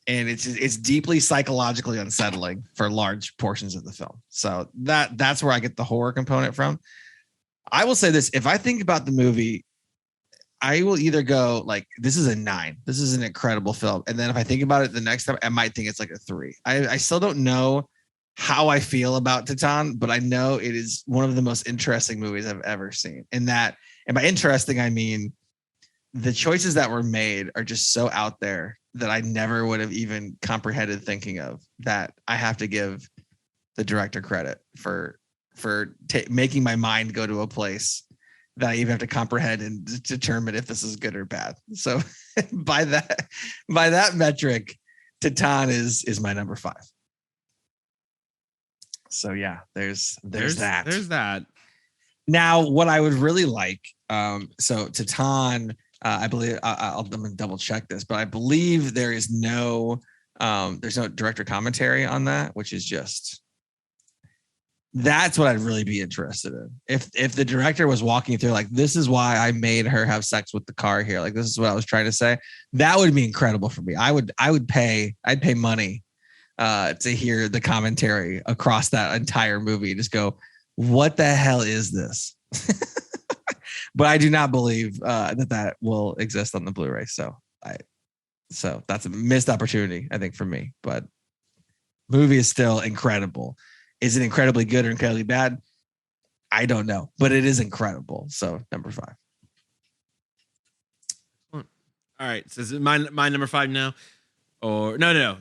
Speaker 3: it's deeply psychologically unsettling for large portions of the film. So that's where I get the horror component from. I will say this. If I think about the movie, I will either go like, this is a 9. This is an incredible film. And then if I think about it the next time, I might think it's like a 3. I still don't know how I feel about Titan, but I know it is one of the most interesting movies I've ever seen. And by interesting, I mean, the choices that were made are just so out there that I never would have even comprehended thinking of, that I have to give the director credit for making my mind go to a place that I even have to comprehend and determine if this is good or bad. So by that metric, Titan is my number 5. So yeah, there's that.
Speaker 2: There's that.
Speaker 3: Now, what I would really like, so Titan, I believe I'm gonna double check this, but I believe there's no director commentary on that, which is just, that's what I'd really be interested in. If the director was walking through like, this is why I made her have sex with the car here, like this is what I was trying to say, that would be incredible for me. I'd pay money to hear the commentary across that entire movie. Just go, what the hell is this? But I do not believe that will exist on the Blu-ray. So that's a missed opportunity, I think, for me. But movie is still incredible. Is it incredibly good or incredibly bad? I don't know, but it is incredible. So number 5.
Speaker 2: All right. So is it my number 5 now? Or no.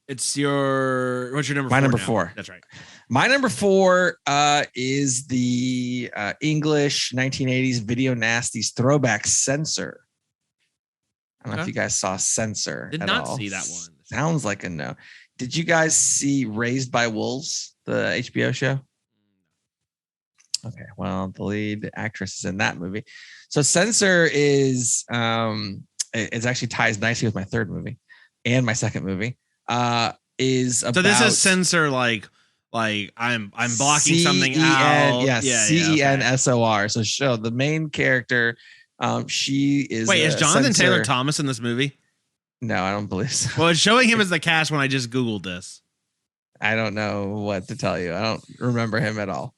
Speaker 2: What's your number 4?
Speaker 3: My number
Speaker 2: now?
Speaker 3: 4.
Speaker 2: That's right.
Speaker 3: My number 4 is the English 1980s Video Nasties throwback Censor. I don't know if you guys saw Censor.
Speaker 2: Did not see that one.
Speaker 3: Sounds like a no. Did you guys see Raised by Wolves, the HBO show? Okay, well, the lead actress is in that movie. So Censor is it actually ties nicely with my third movie and my second movie. Is about,
Speaker 2: so this is Censor like I'm blocking something out.
Speaker 3: Yeah, CENSOR. So show the main character. She is.
Speaker 2: Wait, is Jonathan Taylor Thomas in this movie?
Speaker 3: No, I don't believe so.
Speaker 2: Well, it's showing him as the cast when I just Googled this.
Speaker 3: I don't know what to tell you. I don't remember him at all.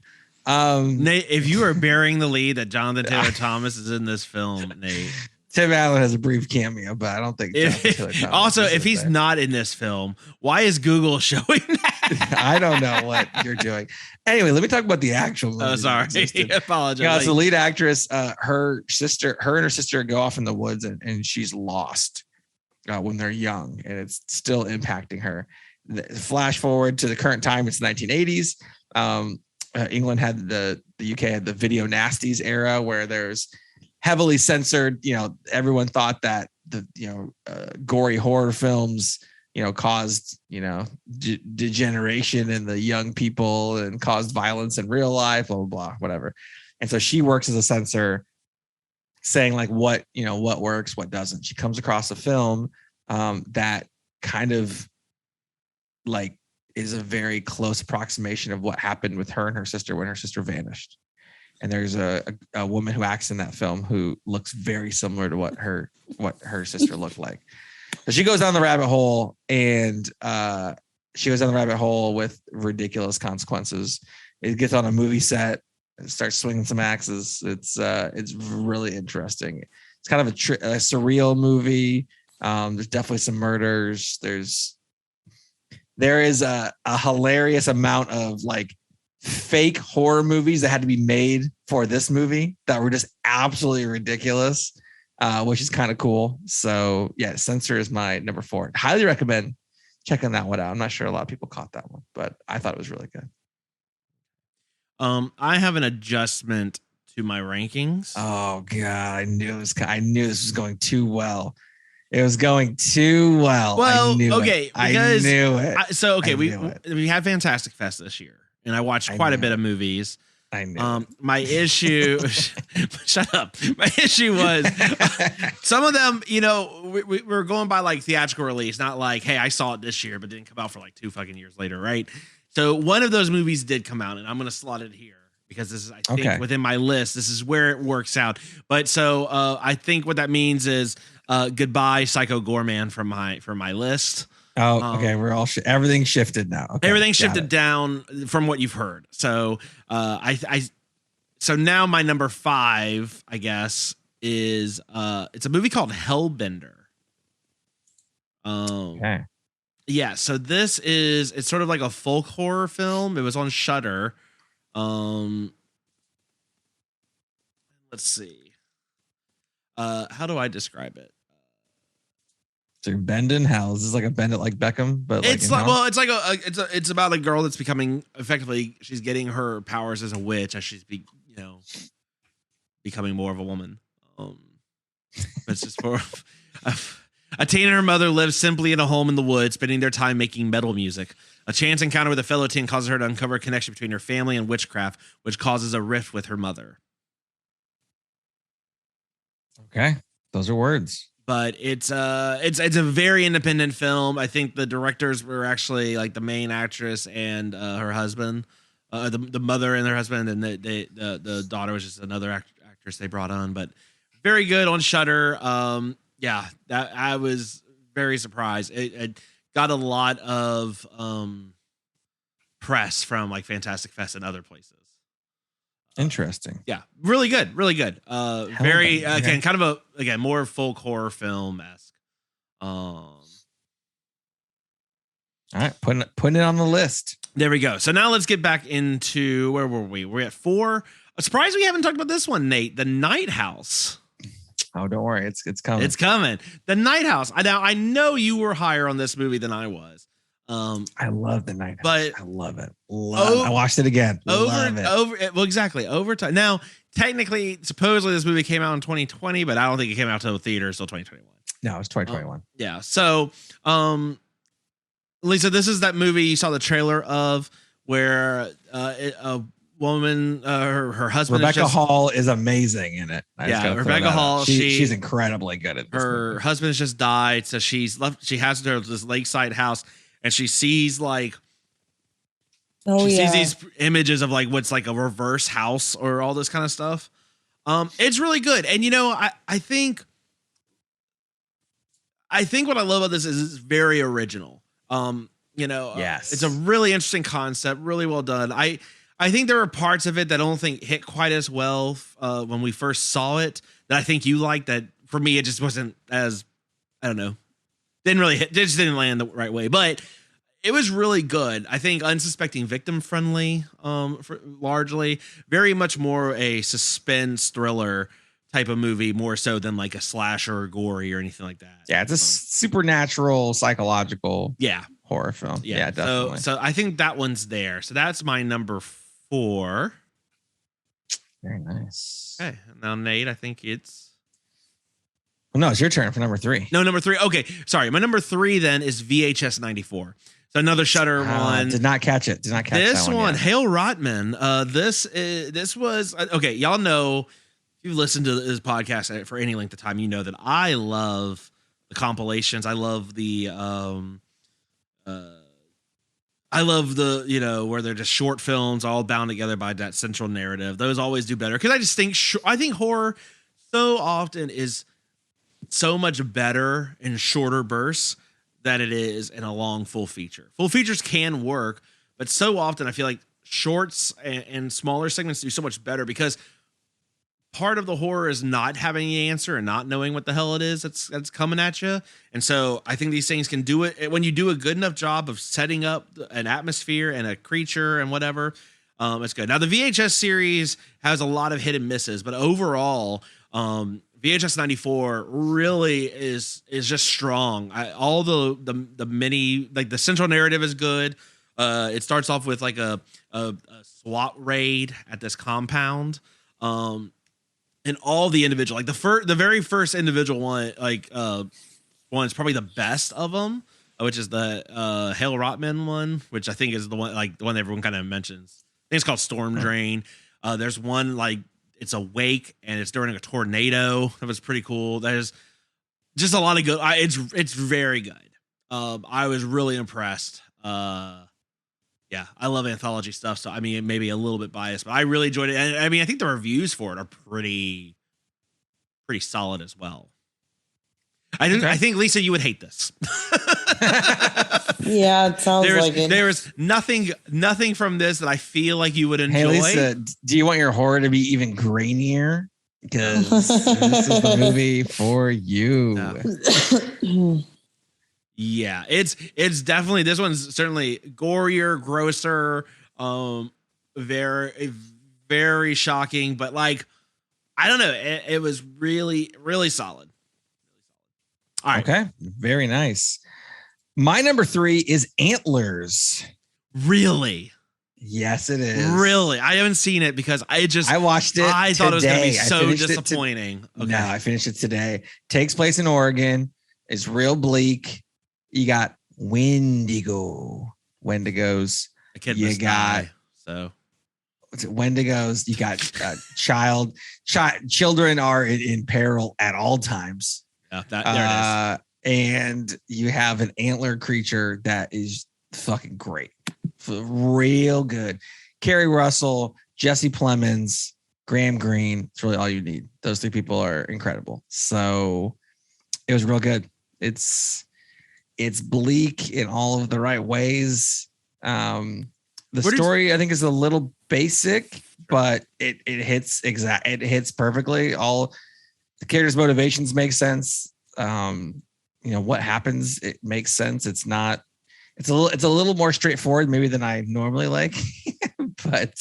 Speaker 2: Nate, if you are bearing the lead that Jonathan Taylor Thomas is in this film, Nate.
Speaker 3: Tim Allen has a brief cameo, but I don't think.
Speaker 2: Also, if he's not in this film, why is Google showing that?
Speaker 3: I don't know what you're doing. Anyway, let me talk about the actual movie.
Speaker 2: Oh, sorry. Apologize.
Speaker 3: Yeah, so the lead actress, her and her sister go off in the woods and she's lost when they're young, and it's still impacting her. Flash forward to the current time, it's the 1980s. England had the UK had the Video Nasties era where there's heavily censored. Everyone thought that the gory horror films caused degeneration in the young people and caused violence in real life, blah blah blah, whatever. And so she works as a censor, saying like what works, what doesn't. She comes across a film that kind of like is a very close approximation of what happened with her and her sister when her sister vanished. And there's a woman who acts in that film who looks very similar to what her sister looked like. So she goes down the rabbit hole, and she goes down the rabbit hole with ridiculous consequences. It gets on a movie set, starts swinging some axes. It's really interesting. It's kind of a surreal movie. There's definitely some murders. There is a hilarious amount of like fake horror movies that had to be made for this movie that were just absolutely ridiculous, which is kind of cool. So yeah, Censor is my number 4. Highly recommend checking that one out. I'm not sure a lot of people caught that one, but I thought it was really good.
Speaker 2: I have an adjustment to my rankings.
Speaker 3: Oh god, I knew this was going too well. It was going too well.
Speaker 2: Well,
Speaker 3: I knew
Speaker 2: okay,
Speaker 3: it. I knew it.
Speaker 2: We had Fantastic Fest this year, and I watched quite a bit of movies.
Speaker 3: I knew.
Speaker 2: My issue, shut up. My issue was some of them. We were going by like theatrical release, not like, hey, I saw it this year, but didn't come out for like 2 fucking years later, right? So one of those movies did come out, and I'm going to slot it here because this is, I think, within my list. This is where it works out. But so I think what that means is goodbye, Psycho Gorman from my list.
Speaker 3: Oh, okay. We're all everything shifted now. Okay,
Speaker 2: everything shifted down from what you've heard. So so now my number 5, I guess, is it's a movie called Hellbender.
Speaker 3: Okay.
Speaker 2: Yeah, so it's sort of like a folk horror film. It was on Shudder. Let's see. How do I describe it?
Speaker 3: Through Bend in Hell. Is this like a Bend It Like Beckham? But
Speaker 2: it's like, well, it's like it's about a girl that's becoming effectively, she's getting her powers as a witch as she's becoming more of a woman. It's just for a teen and her mother live simply in a home in the woods, spending their time making metal music. A chance encounter with a fellow teen causes her to uncover a connection between her family and witchcraft, which causes a rift with her mother.
Speaker 3: Okay, those are words.
Speaker 2: But it's a very independent film. I think the directors were actually like the main actress and her husband, the mother and her husband, and the daughter was just another actress they brought on. But very good on Shudder. Yeah, that I was very surprised. It got a lot of press from like Fantastic Fest and other places.
Speaker 3: Interesting.
Speaker 2: Yeah, really good, really good. Very again, kind of more folk horror film-esque.
Speaker 3: All right, putting it on the list.
Speaker 2: There we go. So now let's get back into where were we? We're at 4. I'm surprised we haven't talked about this one, Nate. The Night House.
Speaker 3: Oh, don't worry, it's coming.
Speaker 2: It's coming. The Night House. I know you were higher on this movie than I was.
Speaker 3: I love The Night House.
Speaker 2: But
Speaker 3: I love it. I watched it again.
Speaker 2: Well, exactly. Over time. Now, technically, supposedly this movie came out in 2020, but I don't think it came out to the theaters until 2021.
Speaker 3: No, it's 2021.
Speaker 2: Yeah. So, Lisa, this is that movie you saw the trailer of where a woman, her husband,
Speaker 3: Rebecca Hall is amazing in it.
Speaker 2: Rebecca Hall.
Speaker 3: She's incredibly good at this.
Speaker 2: Her husband has just died, so she's left. She has this lakeside house. And she sees sees these images of like what's like a reverse house or all this kind of stuff. It's really good. And I think what I love about this is it's very original.
Speaker 3: Yes.
Speaker 2: It's a really interesting concept, really well done. I think there are parts of it that I don't think hit quite as well when we first saw it that I think you liked. That for me, it just wasn't as, I don't know, didn't really hit, just didn't land the right way, but it was really good. I think unsuspecting, victim friendly, largely very much more a suspense thriller type of movie, more so than like a slasher or gory or anything like that.
Speaker 3: Yeah, it's a supernatural, psychological, horror film. Yeah, definitely.
Speaker 2: So I think that one's there. So that's my number 4.
Speaker 3: Very nice.
Speaker 2: Okay, now Nate, I think it's.
Speaker 3: No, it's your turn for number 3.
Speaker 2: No, number 3. Okay, sorry. My number 3 then is VHS 94. So another Shudder one.
Speaker 3: Did not catch it. Did not catch
Speaker 2: this
Speaker 3: that one.
Speaker 2: Hale Rotman. This was okay. Y'all know if you've listened to this podcast for any length of time, you know that I love the compilations. I love the where they're just short films all bound together by that central narrative. Those always do better because I just think horror so often is so much better in shorter bursts than it is in a long full feature. Full features can work, but so often I feel like shorts and smaller segments do so much better because part of the horror is not having the answer and not knowing what the hell it is that's coming at you. And so I think these things can do it when you do a good enough job of setting up an atmosphere and a creature and whatever. It's good. Now the VHS series has a lot of hit and misses, but overall, VHS 94 really is just strong. All the mini, like the central narrative is good. It starts off with like a SWAT raid at this compound. And all the individual, like the very first individual one, one is probably the best of them, which is the Hale Rotman one, which I think is the one everyone kind of mentions. I think it's called Storm Drain. There's one like it's a wake and it's during a tornado. That was pretty cool. There's just a lot of good. It's very good. I was really impressed. Yeah, I love anthology stuff. So I mean, it may be a little bit biased, but I really enjoyed it. And I mean, I think the reviews for it are pretty solid as well. I think Lisa, you would hate this.
Speaker 4: Yeah, it sounds like it.
Speaker 2: There's nothing from this that I feel like you would enjoy.
Speaker 3: Hey Lisa, do you want your horror to be even grainier? Because this is the movie for you.
Speaker 2: No. Yeah, it's definitely, this one's certainly gorier, grosser, very, very shocking, but like, I don't know, it was really, really solid. All right.
Speaker 3: Okay. Very nice. My number 3 is Antlers.
Speaker 2: Really?
Speaker 3: Yes, it is.
Speaker 2: Really? I haven't seen it because I
Speaker 3: watched it.
Speaker 2: I thought it was going to be so
Speaker 3: today.
Speaker 2: disappointing. Okay.
Speaker 3: No, I finished it today. Takes place in Oregon. It's real bleak. You got Wendigos.
Speaker 2: A kid
Speaker 3: You
Speaker 2: must
Speaker 3: got
Speaker 2: die, so
Speaker 3: Wendigos. You got children are in peril at all times.
Speaker 2: Yeah, there it is.
Speaker 3: And you have an antler creature that is fucking great. Real good. Kerry Russell, Jesse Plemons, Graham Greene. It's really all you need. Those 3 people are incredible. So it was real good. It's bleak in all of the right ways. The story I think is a little basic, but it hits perfectly. All the characters' motivations make sense. What happens, it makes sense. It's a little more straightforward maybe than I normally like, but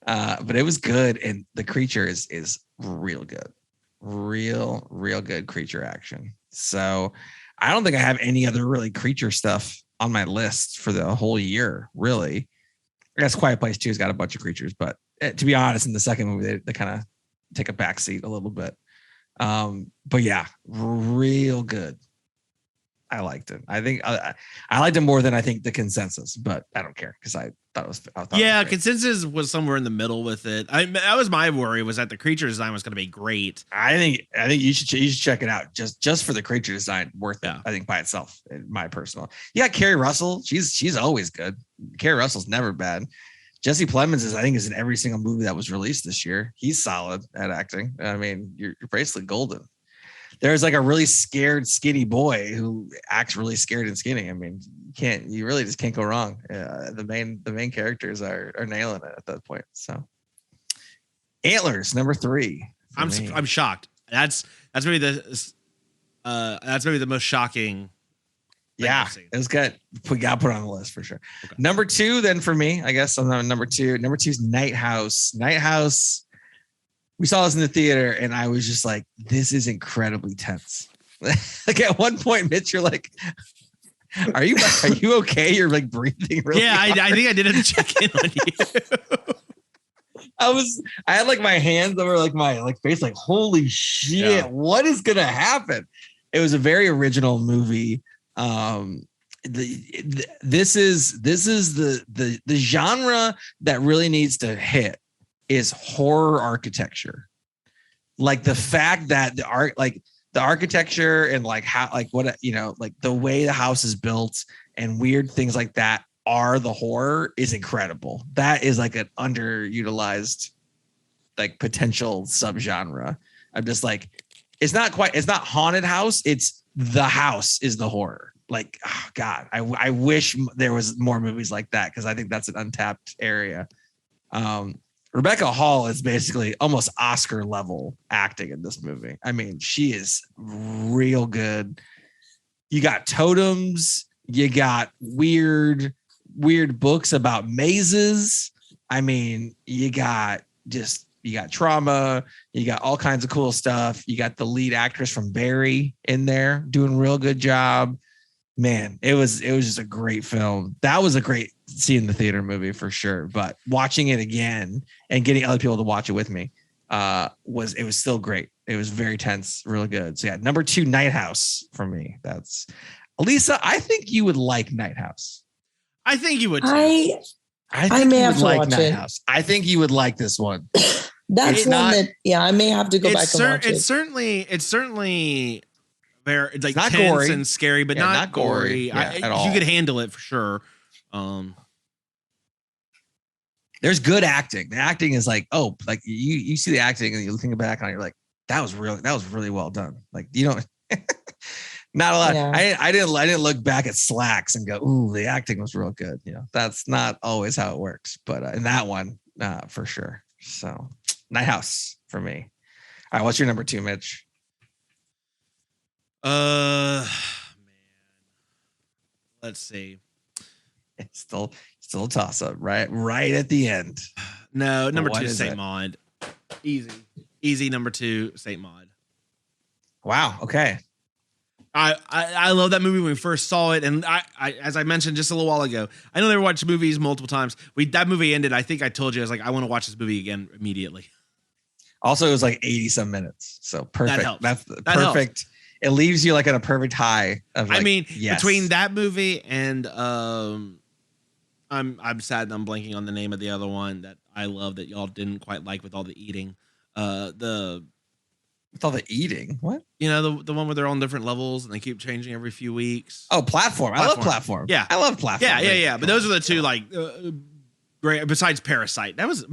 Speaker 3: it was good. And the creature is real good, real good creature action. So I don't think I have any other really creature stuff on my list for the whole year. Really, I guess Quiet Place 2 has got a bunch of creatures, but to be honest, in the second movie, they kind of take a backseat a little bit. But yeah, real good. I liked it. I think I liked it more than I think the consensus, but I don't care because I thought it was.
Speaker 2: Consensus was somewhere in the middle with it. That was my worry, was that the creature design was going to be great.
Speaker 3: I think you should check it out just for the creature design, worth it. I think by itself, in my personal. Yeah, Kerry Russell, she's always good. Kerry Russell's never bad. Jesse Plemons is in every single movie that was released this year. He's solid at acting. I mean, you're basically golden. There's like a really scared, skinny boy who acts really scared and skinny. I mean, you really just can't go wrong. The main characters are nailing it at that point. So, Antlers, number 3.
Speaker 2: I'm shocked. That's maybe the most shocking.
Speaker 3: Yeah, it was good. We got to put it on the list for sure. Okay. Number 2, then for me, I guess I'm on number 2. Number 2 is Night House. Night House. We saw this in the theater, and I was just like, "This is incredibly tense." Like at one point, Mitch, you're like, "Are you okay?" You're like breathing really.
Speaker 2: Yeah, I think I did have to check in on you.
Speaker 3: I had like my hands over like my face, like holy shit, what is gonna happen? It was a very original movie. This is the genre that really needs to hit is horror architecture. Like the fact that the architecture and like how, like what, like the way the house is built and weird things like that are the horror is incredible. That is like an underutilized like potential subgenre. I'm just like, it's not haunted house. It's the house is the horror. Like, oh God, I wish there was more movies like that, because I think that's an untapped area. Rebecca Hall is basically almost Oscar level acting in this movie. I mean, she is real good. You got totems, you got weird books about mazes. I mean, you got trauma, you got all kinds of cool stuff. You got the lead actress from Barry in there doing a real good job. Man, it was just a great film. That was a great see in the theater movie for sure. But watching it again and getting other people to watch it with me was still great. It was very tense, really good. So yeah, number 2, Night House for me. That's Elisa. I think you would like Night House.
Speaker 2: I think you would too.
Speaker 4: I may have to watch
Speaker 3: Night
Speaker 4: it.
Speaker 3: House. I think you would like this one.
Speaker 4: That's one that I may have to go back and watch it.
Speaker 2: It's certainly very like
Speaker 3: not
Speaker 2: tense
Speaker 3: gory
Speaker 2: and scary, but not gory.
Speaker 3: at all.
Speaker 2: You could handle it for sure.
Speaker 3: There's good acting. The acting is like, like you see the acting and you think back on it, you're like, that was really well done. Like, you don't not a lot. Yeah. I didn't look back at Slacks and go, ooh, the acting was real good. That's not always how it works, but in that one, for sure. So Night House for me. All right, what's your number 2, Mitch?
Speaker 2: Man, let's see.
Speaker 3: It's still a toss up, right at the end.
Speaker 2: No, number 2 is Saint Maud. Easy number 2, Saint Maud.
Speaker 3: Wow. Okay.
Speaker 2: I love that movie when we first saw it, and I as I mentioned just a little while ago, I know they watched movies multiple times. That movie ended. I think I told you I was like, I want to watch this movie again immediately.
Speaker 3: Also, it was like 80 some minutes, so perfect.
Speaker 2: That helps.
Speaker 3: That's
Speaker 2: That
Speaker 3: perfect.
Speaker 2: helps.
Speaker 3: It leaves you like at a perfect high of. Like,
Speaker 2: I mean,
Speaker 3: yes.
Speaker 2: between that movie and I'm sad that I'm blanking on the name of the other one that I love that y'all didn't quite like with all the eating.
Speaker 3: With all the eating, what?
Speaker 2: You know, the one where they're on different levels and they keep changing every few weeks.
Speaker 3: Oh, Platform. I love Platform.
Speaker 2: Yeah,
Speaker 3: I love Platform.
Speaker 2: Yeah. But those are the two great. Besides Parasite, that was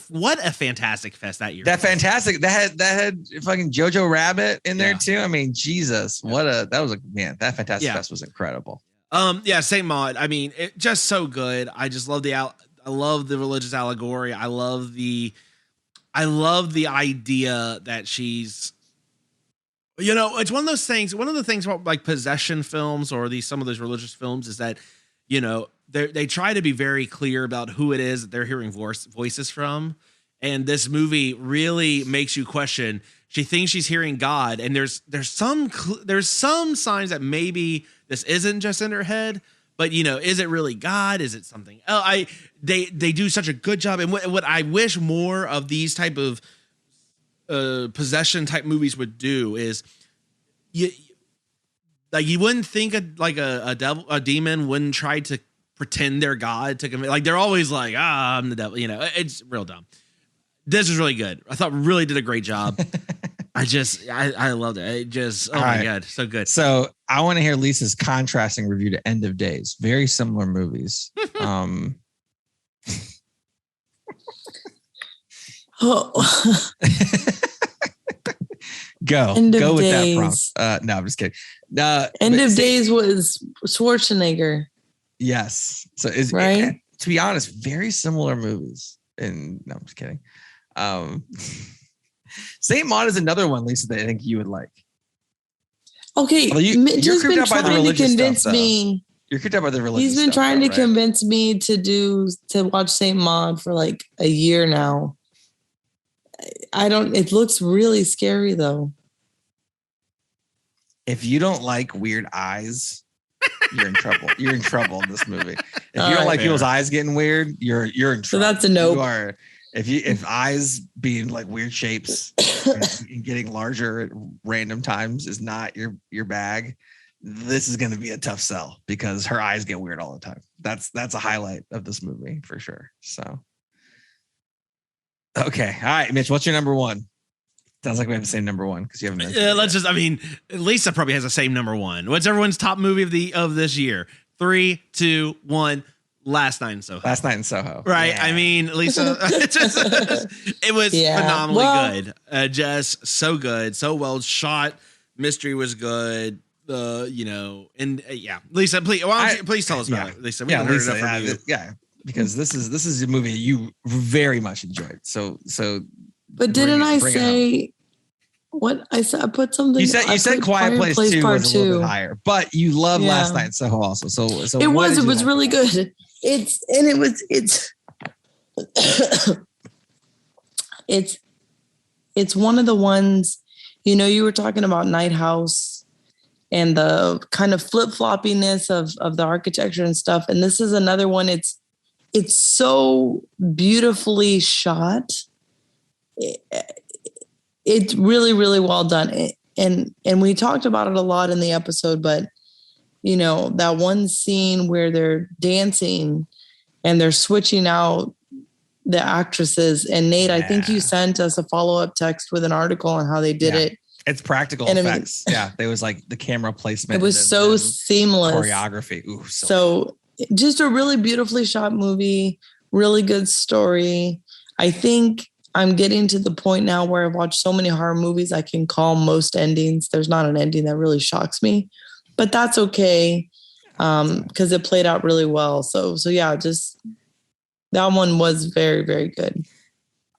Speaker 2: what a fantastic fest that year.
Speaker 3: That fantastic. That had fucking Jojo Rabbit in there too. I mean, Jesus, that Fantastic Fest was incredible.
Speaker 2: Saint Maud. I mean, it just so good. I just love I love the religious allegory. I love the idea that she's, it's one of those things. One of the things about like possession films or some of those religious films is that, they try to be very clear about who it is that they're hearing voices from. And this movie really makes you question. She thinks she's hearing God, and there's some signs that maybe this isn't just in her head. But is it really God? Is it something else? They do such a good job, and what I wish more of these type of possession type movies would do is you wouldn't think a demon wouldn't try to pretend they're God to commit. Like they're always like, I'm the devil. It's real dumb. This is really good. I thought really did a great job. I loved it. It just, my God, so good.
Speaker 3: So I want to hear Lisa's contrasting review to End of Days. Very similar movies. Go with that prompt. No, I'm just kidding.
Speaker 2: End of
Speaker 4: Days was Schwarzenegger.
Speaker 3: Yes. So to be honest, very similar movies. And no, I'm just kidding. Saint Maud is another one, Lisa, that I think you would like.
Speaker 4: Okay,
Speaker 3: you're
Speaker 4: just been trying to convince
Speaker 3: stuff,
Speaker 4: me.
Speaker 3: You're creeped out by the religious.
Speaker 4: He's been trying to
Speaker 3: right?
Speaker 4: convince me to watch Saint Maud for like a year now. It looks really scary though.
Speaker 3: If you don't like weird eyes, you're in trouble. You're in trouble in this movie. If you don't like people's eyes getting weird, you're in trouble.
Speaker 4: So that's a no.
Speaker 3: You are. If eyes being like weird shapes and getting larger at random times is not your bag, this is going to be a tough sell because her eyes get weird all the time. That's a highlight of this movie for sure. So, okay, all right, Mitch, what's your number one? Sounds like we have the same number one because you haven't mentioned.
Speaker 2: Lisa probably has the same number one. What's everyone's top movie of this year? 3, 2, 1. Last Night in Soho. Right. Yeah. I mean, Lisa, it was phenomenally good. Just so good. So well shot. Mystery was good. Lisa, please tell us about it. Lisa, we haven't heard enough from you.
Speaker 3: Yeah. Because this is a movie you very much enjoyed. So,
Speaker 4: but didn't I say what I said? I put something.
Speaker 3: You said Quiet Place 2 was a little bit higher, but you love Last Night in Soho also. So
Speaker 4: it was really good. It's one of the ones, you were talking about Night House and the kind of flip-floppiness of the architecture and stuff. And this is another one. It's so beautifully shot. It's really, really well done. And we talked about it a lot in the episode, but that one scene where they're dancing and they're switching out the actresses. And Nate, I think you sent us a follow-up text with an article on how they did it.
Speaker 3: It's practical effects. There was like the camera placement.
Speaker 4: It was so seamless.
Speaker 3: Choreography. Ooh,
Speaker 4: so just a really beautifully shot movie, really good story. I think I'm getting to the point now where I've watched so many horror movies, I can call most endings. There's not an ending that really shocks me. But that's okay because it played out really well. So yeah, just that one was very, very good.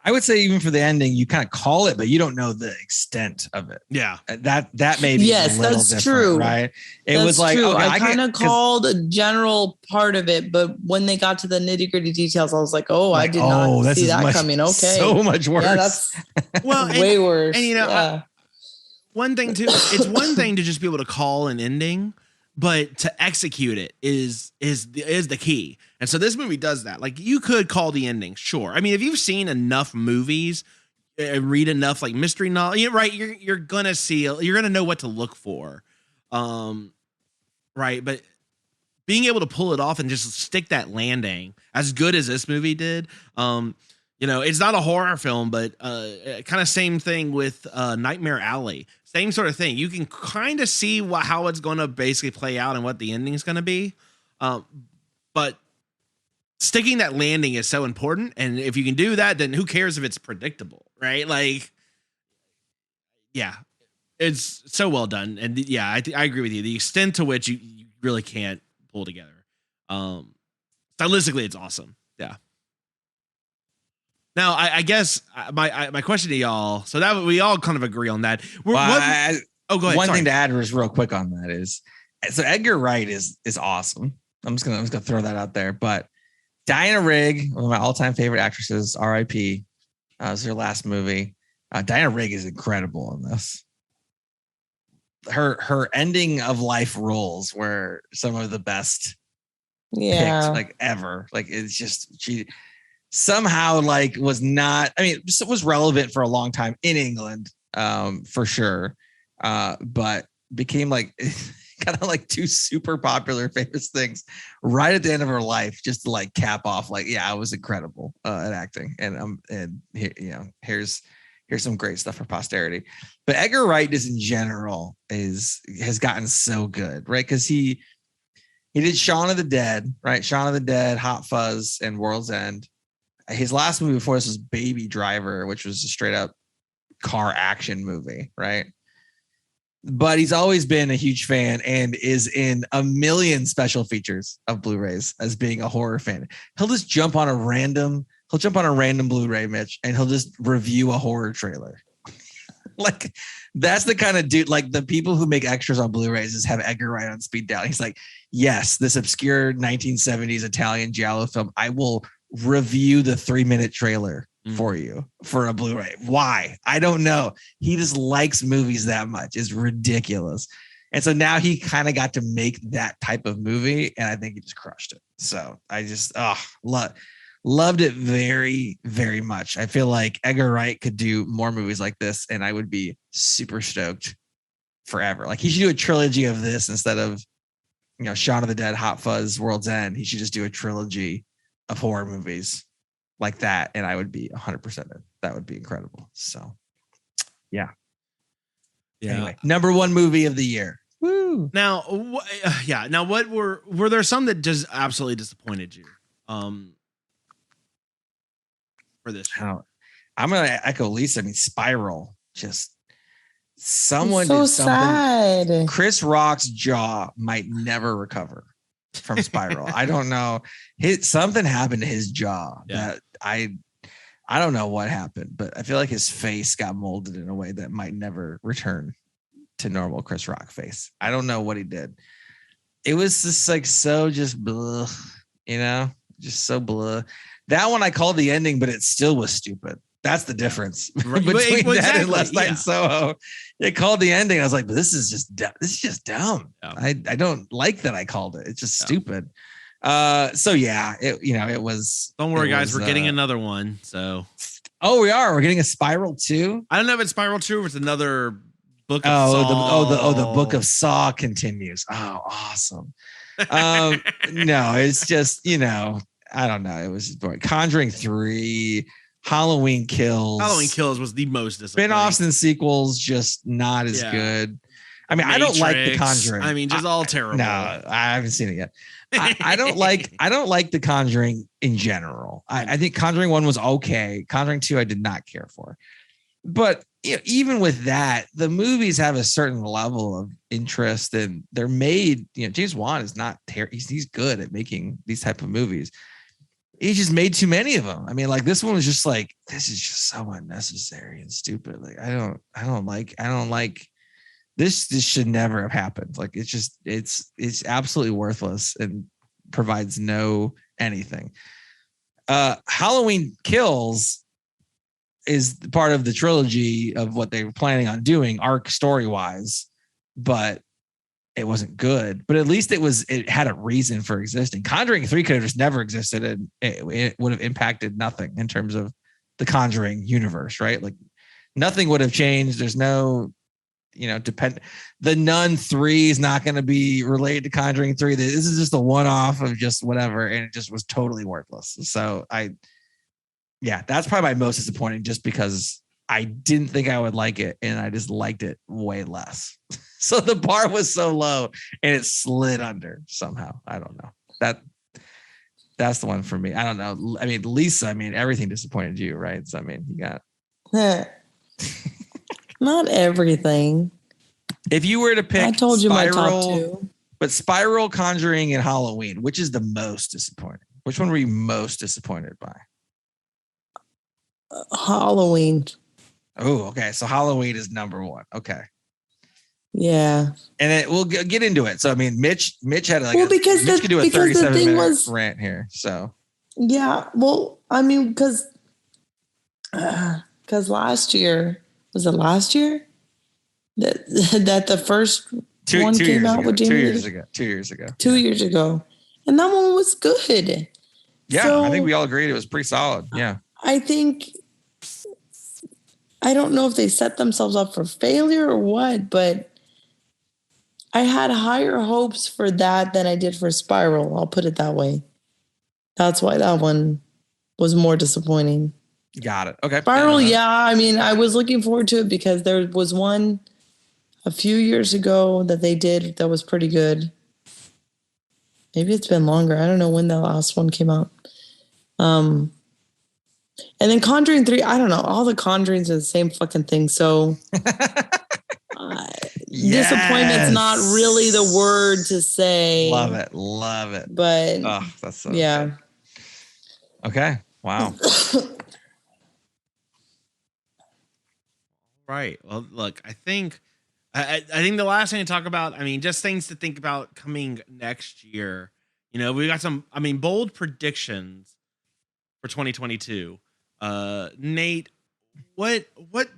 Speaker 3: I would say even for the ending, you kind of call it, but you don't know the extent of it.
Speaker 2: Yeah,
Speaker 3: that may be
Speaker 4: that's true,
Speaker 3: right? It was like
Speaker 4: okay, I kind of called a general part of it, but when they got to the nitty gritty details, I was like, I did not see that coming. Okay,
Speaker 3: so much worse.
Speaker 4: Yeah, that's way worse.
Speaker 2: And one thing too. It's one thing to just be able to call an ending, but to execute it is the key. And so this movie does that. Like, you could call the ending, sure. I mean, if you've seen enough movies, read enough like mystery novels, right? You're gonna know what to look for, right? But being able to pull it off and just stick that landing as good as this movie did, it's not a horror film, but kind of same thing with Nightmare Alley. Same sort of thing. You can kind of see how it's going to basically play out and what the ending is going to be. But sticking that landing is so important. And if you can do that, then who cares if it's predictable, right? Like, yeah, it's so well done. And yeah, I agree with you. The extent to which you really can't pull together. Stylistically, it's awesome. Yeah. Now, I guess my question to y'all, so that we all kind of agree on that.
Speaker 3: Go ahead. One
Speaker 2: Sorry.
Speaker 3: thing to add real quick on that is, so Edgar Wright is awesome. I'm just gonna throw that out there. But Diana Rigg, one of my all-time favorite actresses, R.I.P. Was her last movie. Diana Rigg is incredible in this. Her ending of life roles were some of the best picks, like, ever. Like, it's just, she somehow was not, I mean, it was relevant for a long time in England, for sure. But became kind of two super popular famous things right at the end of her life, just to cap off, I was incredible at acting. And here's some great stuff for posterity. But Edgar Wright in general has gotten so good, right? Because he did Shaun of the Dead, right? Shaun of the Dead, Hot Fuzz, and World's End. His last movie before this was Baby Driver, which was a straight up car action movie, right? But he's always been a huge fan and is in a million special features of Blu-rays as being a horror fan. He'll just jump on a random Blu-ray, Mitch, and he'll just review a horror trailer. That's the kind of dude, the people who make extras on Blu-rays just have Edgar Wright on speed dial. He's like, yes, this obscure 1970s Italian giallo film, I will review the 3-minute trailer for you for a Blu-ray. Why? I don't know. He just likes movies that much. It's ridiculous. And so now he kind of got to make that type of movie, and I think he just crushed it. So I just loved it very, very much. I feel like Edgar Wright could do more movies like this, and I would be super stoked forever. He should do a trilogy of this instead of, Shaun of the Dead, Hot Fuzz, World's End. He should just do a trilogy of horror movies like that, and I would be 100% in. That would be incredible. So, yeah. Anyway, number one movie of the year. Woo.
Speaker 2: Now, Now, what were there some that just absolutely disappointed you? For this show?
Speaker 3: I'm gonna echo Lisa. I mean, Spiral. Just someone
Speaker 4: so
Speaker 3: did something.
Speaker 4: sad.
Speaker 3: Chris Rock's jaw might never recover from Spiral. I don't know. Something happened to his jaw that I don't know what happened, but I feel like his face got molded in a way that might never return to normal Chris Rock face. I don't know what he did. It was just so just blah, just so blah. That one I called the ending, but it still was stupid. That's the difference between that and Last Night in Soho. It called the ending. I was like, but this is just dumb. Yeah. I don't like that I called it. It's just stupid. So yeah, it was.
Speaker 2: Don't worry, guys. We're getting another one. So.
Speaker 3: Oh, we are. We're getting a Spiral 2.
Speaker 2: I don't know if it's Spiral 2 or it's another book of Saw.
Speaker 3: The Book of Saw continues. Oh, awesome. No, it's just, I don't know. It was Conjuring 3, Halloween Kills.
Speaker 2: Halloween Kills was the most disappointing.
Speaker 3: Spin-offs and sequels, just not as good. I mean, Matrix. I don't like The Conjuring.
Speaker 2: I mean, just all terrible.
Speaker 3: No, I haven't seen it yet. I don't like The Conjuring in general. I think Conjuring 1 was okay. Conjuring 2, I did not care for. But even with that, the movies have a certain level of interest, and they're made. James Wan is not terrible. He's good at making these type of movies. He just made too many of them. I mean, this one was just this is just so unnecessary and stupid. I don't like this. This should never have happened. It's absolutely worthless and provides no anything. Halloween Kills is part of the trilogy of what they were planning on doing, arc story wise, but it wasn't good. But at least it had a reason for existing. Conjuring 3 could have just never existed, and it would have impacted nothing in terms of the Conjuring universe, right? Like nothing would have changed. There's no, the Nun 3 is not going to be related to Conjuring 3. This is just a one-off of just whatever, and it just was totally worthless. So that's probably my most disappointing, just because I didn't think I would like it, and I just liked it way less. So the bar was so low, and it slid under somehow. I don't know. That's the one for me. I don't know. I mean, Lisa, everything disappointed you, right? So, you got
Speaker 4: not everything.
Speaker 3: If you were to pick,
Speaker 4: I told you
Speaker 3: Spiral,
Speaker 4: my top 2.
Speaker 3: But Spiral, Conjuring, and Halloween, which is the most disappointing? Which one were you most disappointed by?
Speaker 4: Halloween.
Speaker 3: Oh, okay. So Halloween is number 1. Okay.
Speaker 4: Yeah.
Speaker 3: And we'll get into it. So, Mitch had
Speaker 4: Mitch could do a 37-minute
Speaker 3: rant here. So,
Speaker 4: yeah. Well, because last year, was it last year that the first one came out with Jamie?
Speaker 3: 2 years ago. 2 years ago.
Speaker 4: 2 years ago. And that one was good.
Speaker 3: Yeah. So, I think we all agreed it was pretty solid. Yeah.
Speaker 4: I don't know if they set themselves up for failure or what, but I had higher hopes for that than I did for Spiral. I'll put it that way. That's why that one was more disappointing.
Speaker 3: Got it. Okay.
Speaker 4: Spiral, yeah. I was looking forward to it because there was one a few years ago that they did that was pretty good. Maybe it's been longer. I don't know when the last one came out. And then Conjuring 3, I don't know. All the Conjurings are the same fucking thing. So disappointment's not really the word to say.
Speaker 3: Love it.
Speaker 4: But
Speaker 3: that's so
Speaker 4: yeah.
Speaker 3: Good. Okay. Wow.
Speaker 2: Right. Well, look, I think the last thing to talk about, just things to think about coming next year. We got some, bold predictions for 2022. Nate, what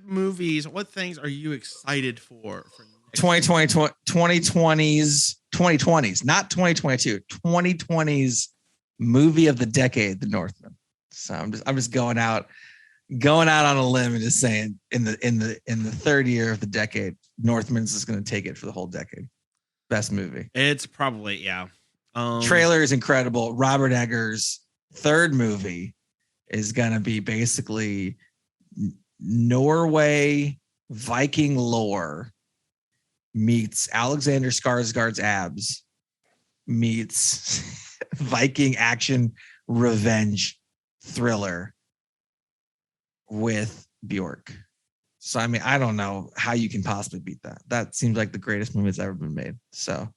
Speaker 2: movies, what things are you excited for
Speaker 3: 2020s, not 2022, 2020s movie of the decade, The Northman. So I'm just going out on a limb and just saying in the third year of the decade, Northman's is going to take it for the whole decade. Best movie.
Speaker 2: It's probably, yeah.
Speaker 3: Trailer is incredible. Robert Eggers' third movie is going to be basically Norway Viking lore meets Alexander Skarsgård's abs meets Viking action revenge thriller with Bjork. So, I don't know how you can possibly beat that. That seems like the greatest movie that's ever been made. So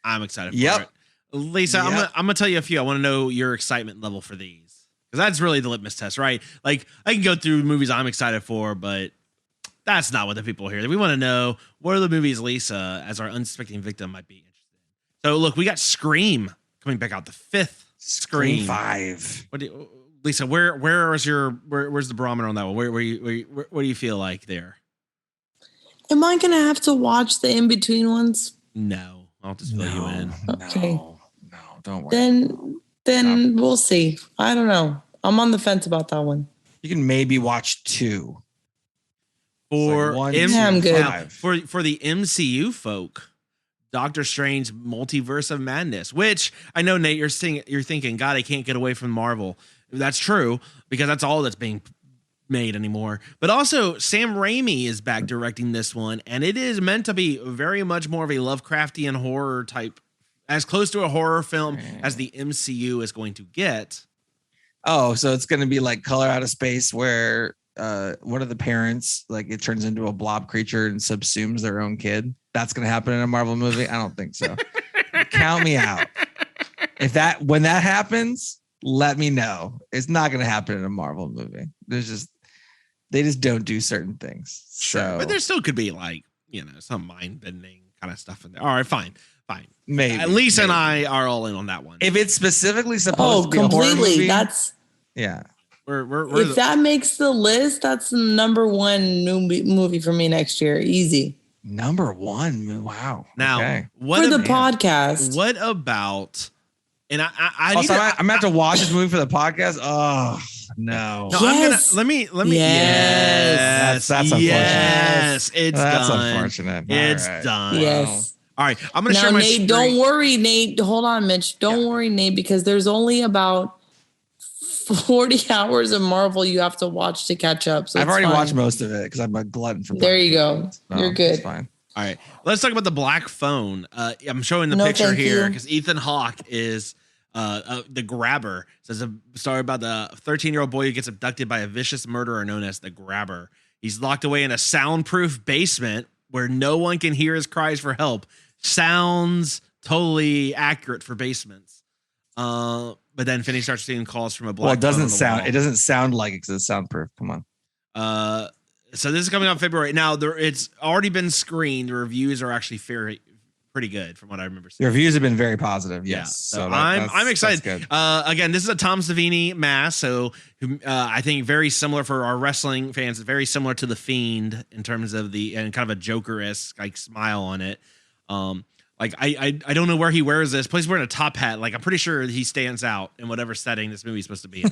Speaker 2: I'm excited for it. Lisa, I'm gonna tell you a few. I want to know your excitement level for these, because that's really the litmus test, right? Like, I can go through movies I'm excited for, but that's not what the people here. We want to know, what are the movies Lisa, as our unsuspecting victim, might be interested in. So, look, we got Scream coming back out, the 5th Scream
Speaker 3: 5.
Speaker 2: Lisa, where's the barometer on that one? Where what do you feel like there?
Speaker 4: Am I gonna have to watch the in between ones?
Speaker 2: No, I'll just fill you in.
Speaker 4: Okay.
Speaker 3: No, don't worry.
Speaker 4: Then we'll see. I don't know. I'm on the fence about that one.
Speaker 3: You can maybe watch 2.
Speaker 2: For
Speaker 4: I'm good.
Speaker 2: For the MCU folk, Doctor Strange Multiverse of Madness, which I know, Nate, you're thinking, God, I can't get away from Marvel. That's true, because that's all that's being made anymore. But also, Sam Raimi is back directing this one, and it is meant to be very much more of a Lovecraftian horror type, as close to a horror film as the MCU is going to get.
Speaker 3: Oh, so it's going to be like Color Out of Space, where one of the parents, like, it turns into a blob creature and subsumes their own kid. That's going to happen in a Marvel movie? I don't think so. Count me out. When that happens, let me know. It's not going to happen in a Marvel movie. They just don't do certain things.
Speaker 2: Sure,
Speaker 3: so,
Speaker 2: but there still could be, like, some mind bending kind of stuff in there. All right, fine.
Speaker 3: Maybe
Speaker 2: Lisa and I are all in on that one.
Speaker 3: If it's specifically supposed to be a horror movie,
Speaker 4: that's
Speaker 3: yeah.
Speaker 4: If that makes the list, that's the number one movie for me next year. Easy.
Speaker 3: Number one. Wow.
Speaker 2: Now,
Speaker 3: okay.
Speaker 4: For the podcast.
Speaker 2: What about? And I'm
Speaker 3: gonna have to watch this movie for the podcast. Oh no!
Speaker 4: Yes.
Speaker 2: Let me.
Speaker 4: Yes.
Speaker 3: That's unfortunate.
Speaker 2: Yes, it's
Speaker 3: That's
Speaker 2: done.
Speaker 3: unfortunate.
Speaker 2: It's
Speaker 3: All right.
Speaker 2: done.
Speaker 4: Yes.
Speaker 2: All right, I'm gonna
Speaker 4: Now,
Speaker 2: share my.
Speaker 4: Nate, don't worry, Nate. Hold on, Mitch. Don't worry, Nate, because there's only about 40 hours of Marvel you have to watch to catch up. So
Speaker 3: I've already watched most of it because I'm a glutton for.
Speaker 4: There you go. You're good.
Speaker 3: It's fine.
Speaker 2: All right, let's talk about the Black Phone. I'm showing the picture
Speaker 4: thank
Speaker 2: here
Speaker 4: you.
Speaker 2: because Ethan Hawke is the grabber. Says a story about the 13-year-old boy who gets abducted by a vicious murderer known as the Grabber. He's locked away in a soundproof basement where no one can hear his cries for help. Sounds totally accurate for basements. But then Finney starts seeing calls from a black.
Speaker 3: Well, it doesn't
Speaker 2: phone on the
Speaker 3: sound.
Speaker 2: wall.
Speaker 3: It doesn't sound like it's soundproof. Come on.
Speaker 2: So this is coming out in February. Now it's already been screened. The reviews are actually pretty good from what I remember seeing.
Speaker 3: The reviews have been very positive.
Speaker 2: Yeah,
Speaker 3: Yes.
Speaker 2: so I'm excited.
Speaker 3: That's good.
Speaker 2: Again, this is a Tom Savini mask, so I think very similar for our wrestling fans. Very similar to The Fiend in terms of and kind of a Joker-esque like smile on it. Like I don't know where he wears this. But he's wearing a top hat. Like I'm pretty sure he stands out in whatever setting this movie's supposed to be in.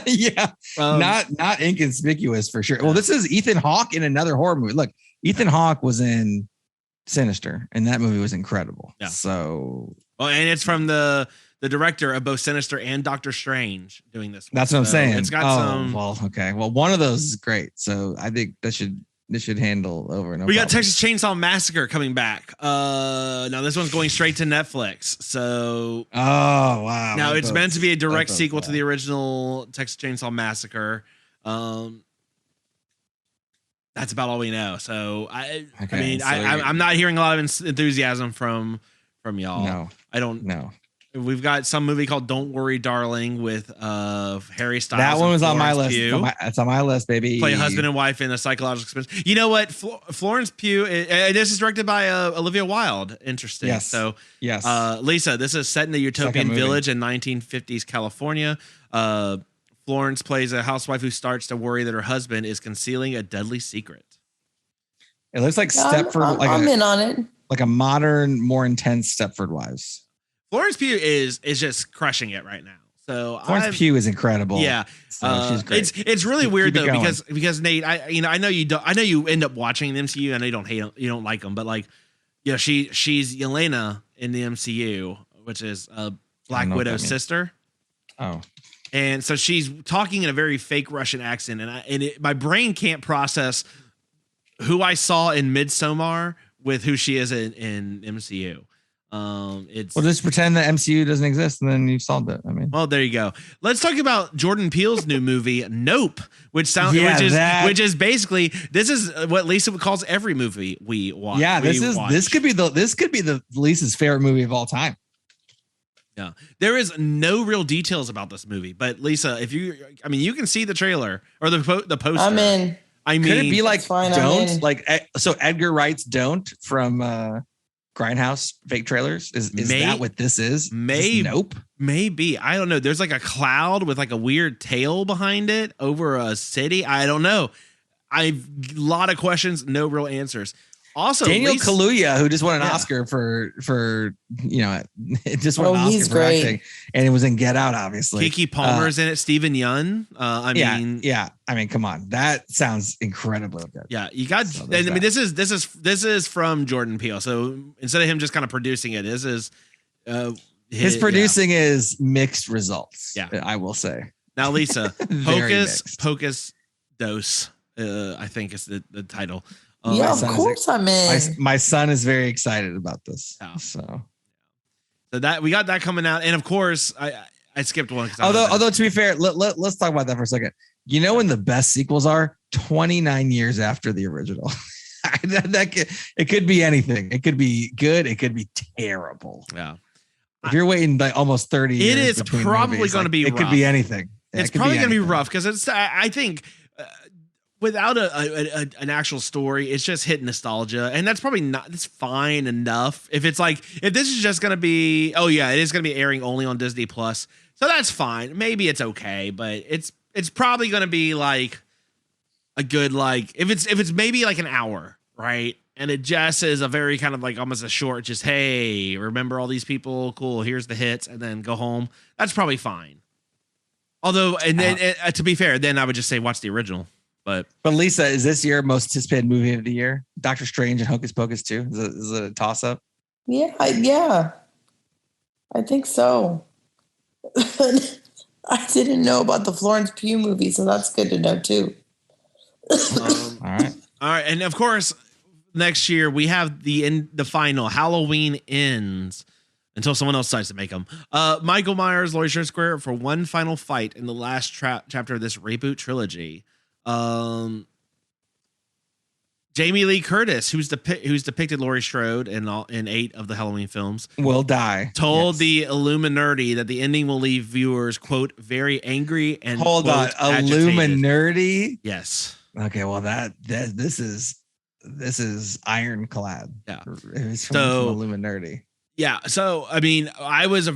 Speaker 3: Yeah, not inconspicuous for sure. Well, this is Ethan Hawke in another horror movie. Look, Ethan Hawke was in Sinister, and that movie was incredible.
Speaker 2: Yeah.
Speaker 3: So,
Speaker 2: well, and it's from the director of both Sinister and Doctor Strange doing this.
Speaker 3: That's what I'm saying.
Speaker 2: It's got some.
Speaker 3: Well, okay. Well, one of those is great. So I think this should handle over and over.
Speaker 2: We got Texas Chainsaw Massacre coming back. Now this one's going straight to Netflix. So
Speaker 3: wow.
Speaker 2: now it's meant to be a direct sequel to the original Texas Chainsaw Massacre. That's about all we know. So I'm not hearing a lot of enthusiasm from y'all.
Speaker 3: No,
Speaker 2: I don't
Speaker 3: know.
Speaker 2: We've got some movie called Don't Worry, Darling with Harry Styles.
Speaker 3: That one was on my list.
Speaker 2: Pugh.
Speaker 3: It's on my list, baby.
Speaker 2: Play husband and wife in a psychological experience. You know what? Florence Pugh. This is directed by Olivia Wilde. Interesting.
Speaker 3: Yes.
Speaker 2: So
Speaker 3: yes.
Speaker 2: Lisa, this is set in the utopian village in 1950s California. Florence plays a housewife who starts to worry that her husband is concealing a deadly secret.
Speaker 3: It looks like Stepford.
Speaker 4: I'm in on it.
Speaker 3: Like a modern, more intense Stepford Wives.
Speaker 2: Florence Pugh is just crushing it right now. So
Speaker 3: Florence Pugh is incredible.
Speaker 2: Yeah,
Speaker 3: so she's great.
Speaker 2: It's really weird though because Nate, I know you end up watching the MCU. I know you don't like them, but like, she's Yelena in the MCU, which is Black Widow's sister.
Speaker 3: Oh,
Speaker 2: and so she's talking in a very fake Russian accent, and my brain can't process who I saw in Midsommar with who she is in MCU.
Speaker 3: Just pretend that MCU doesn't exist, and then you've solved it. I mean,
Speaker 2: well, there you go. Let's talk about Jordan Peele's new movie, Nope, which is basically this is what Lisa calls every movie we watch.
Speaker 3: Yeah, this could be the Lisa's favorite movie of all time.
Speaker 2: Yeah, there is no real details about this movie, but Lisa, you can see the trailer or the poster.
Speaker 4: I'm in.
Speaker 3: Could it be like
Speaker 4: fine,
Speaker 3: Don't? Like so Edgar Wright's Don't from Grindhouse fake trailers? Is that what this is?
Speaker 2: Maybe.
Speaker 3: Nope.
Speaker 2: Maybe. I don't know. There's like a cloud with like a weird tail behind it over a city. I don't know. A lot of questions, no real answers. Also,
Speaker 3: Daniel Kaluuya, who just won an Oscar for just won an Oscar
Speaker 4: he's
Speaker 3: for
Speaker 4: great.
Speaker 3: acting, and it was in Get Out, obviously.
Speaker 2: Kiki Palmer's in it. Stephen Yun. I
Speaker 3: mean, come on, that sounds incredibly good.
Speaker 2: Yeah, you got. So this is from Jordan Peele. So instead of him just kind of producing it, this is
Speaker 3: his producing is mixed results.
Speaker 2: Yeah,
Speaker 3: I will say.
Speaker 2: Now, Lisa, Pocus Dos, I think is the title.
Speaker 4: Of course I'm in.
Speaker 3: My son is very excited about this.
Speaker 2: Yeah.
Speaker 3: So
Speaker 2: that we got that coming out, and of course I skipped one.
Speaker 3: Although to be fair, let's talk about that for a second. You know when the best sequels are 29 years after the original. It could be anything. It could be good. It could be terrible.
Speaker 2: Yeah.
Speaker 3: If you're waiting like almost 30 years,
Speaker 2: it is probably going to be.
Speaker 3: It could be anything.
Speaker 2: It's probably going to be rough because I think. Without an actual story, it's just hit nostalgia, and that's probably not. It's fine enough if this is just gonna be. Oh yeah, it is gonna be airing only on Disney Plus, so that's fine. Maybe it's okay, but it's it's probably going to be like a good, like if it's maybe like an hour, right? And it just is a very kind of like almost a short, just, hey, remember all these people? Cool. Here's the hits, and then go home. That's probably fine. Although, and then to be fair, then I would just say watch the original. But
Speaker 3: Lisa, is this your most anticipated movie of the year? Doctor Strange and Hocus Pocus 2? Is it a toss up?
Speaker 4: Yeah, I think so. I didn't know about the Florence Pugh movie, so that's good to know too.
Speaker 3: All right,
Speaker 2: and of course, next year we have the final Halloween Ends. Until someone else decides to make them. Michael Myers, Laurie Strode for one final fight in the last chapter of this reboot trilogy. Jamie Lee Curtis, who's depicted Laurie Strode in 8 of the Halloween films,
Speaker 3: will die.
Speaker 2: Told the Illuminati that the ending will leave viewers, quote, very angry and
Speaker 3: hold on, Illuminati.
Speaker 2: Yes.
Speaker 3: Okay, well this is ironclad.
Speaker 2: Yeah,
Speaker 3: it's from Illuminati.
Speaker 2: Yeah, so I mean, I was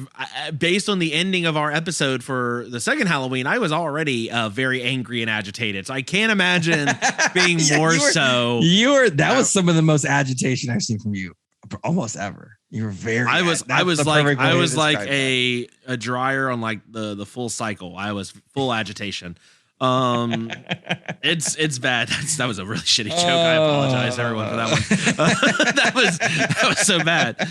Speaker 2: based on the ending of our episode for the second Halloween. I was already very angry and agitated, so I can't imagine being more so.
Speaker 3: That was some of the most agitation I've seen from you almost ever. You were very. I was like a dryer on like the full cycle. I was full agitation. It's bad. That was a really shitty joke. I apologize everyone for that one. that was so bad.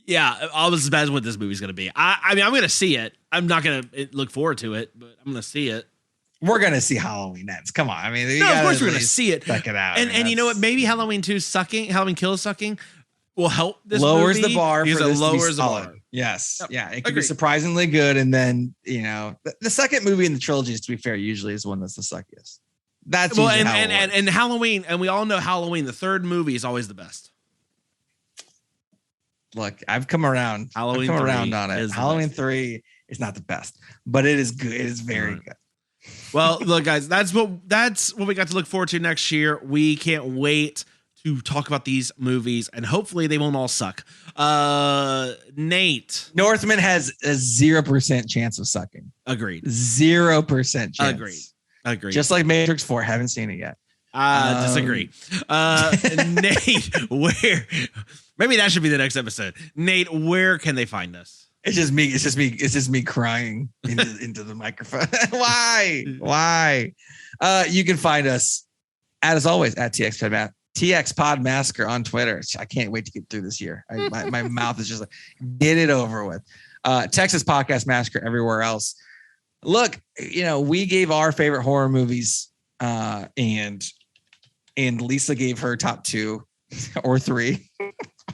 Speaker 3: Yeah, almost as bad as what this movie's gonna be. I mean, I'm gonna see it. I'm not gonna look forward to it, but I'm gonna see it. We're gonna see Halloween Ends. Come on, I mean,
Speaker 2: no, of course we're gonna see it.
Speaker 3: Check it out.
Speaker 2: And you know what? Maybe Halloween Kills sucking will help this
Speaker 3: lowers
Speaker 2: movie
Speaker 3: the bar
Speaker 2: because
Speaker 3: for
Speaker 2: it
Speaker 3: this
Speaker 2: lowers
Speaker 3: the
Speaker 2: bar.
Speaker 3: Yes.
Speaker 2: Yep.
Speaker 3: Yeah. It could be surprisingly good. And then, the second movie in the trilogies, to be fair, usually is one that's the suckiest. That's
Speaker 2: well, and Halloween, and we all know Halloween, the third movie is always the best.
Speaker 3: Look, I've come around.
Speaker 2: Halloween
Speaker 3: on it. Halloween 3 is not the best, but it is good. It is very good.
Speaker 2: Well, look, guys, that's what we got to look forward to next year. We can't wait to talk about these movies, and hopefully they won't all suck. Nate,
Speaker 3: Northman has a 0% chance of sucking.
Speaker 2: Agreed.
Speaker 3: 0% chance.
Speaker 2: Agreed.
Speaker 3: Just like Matrix 4, haven't seen it yet.
Speaker 2: Disagree. Nate, where? Maybe that should be the next episode. Nate, where can they find us?
Speaker 3: It's just me crying into the microphone. Why? You can find us, as always, at TX Pod Massacre on Twitter. I can't wait to get through this year. My mouth is just like, get it over with. Texas Podcast Massacre everywhere else. Look, we gave our favorite horror movies, and Lisa gave her top 2 or 3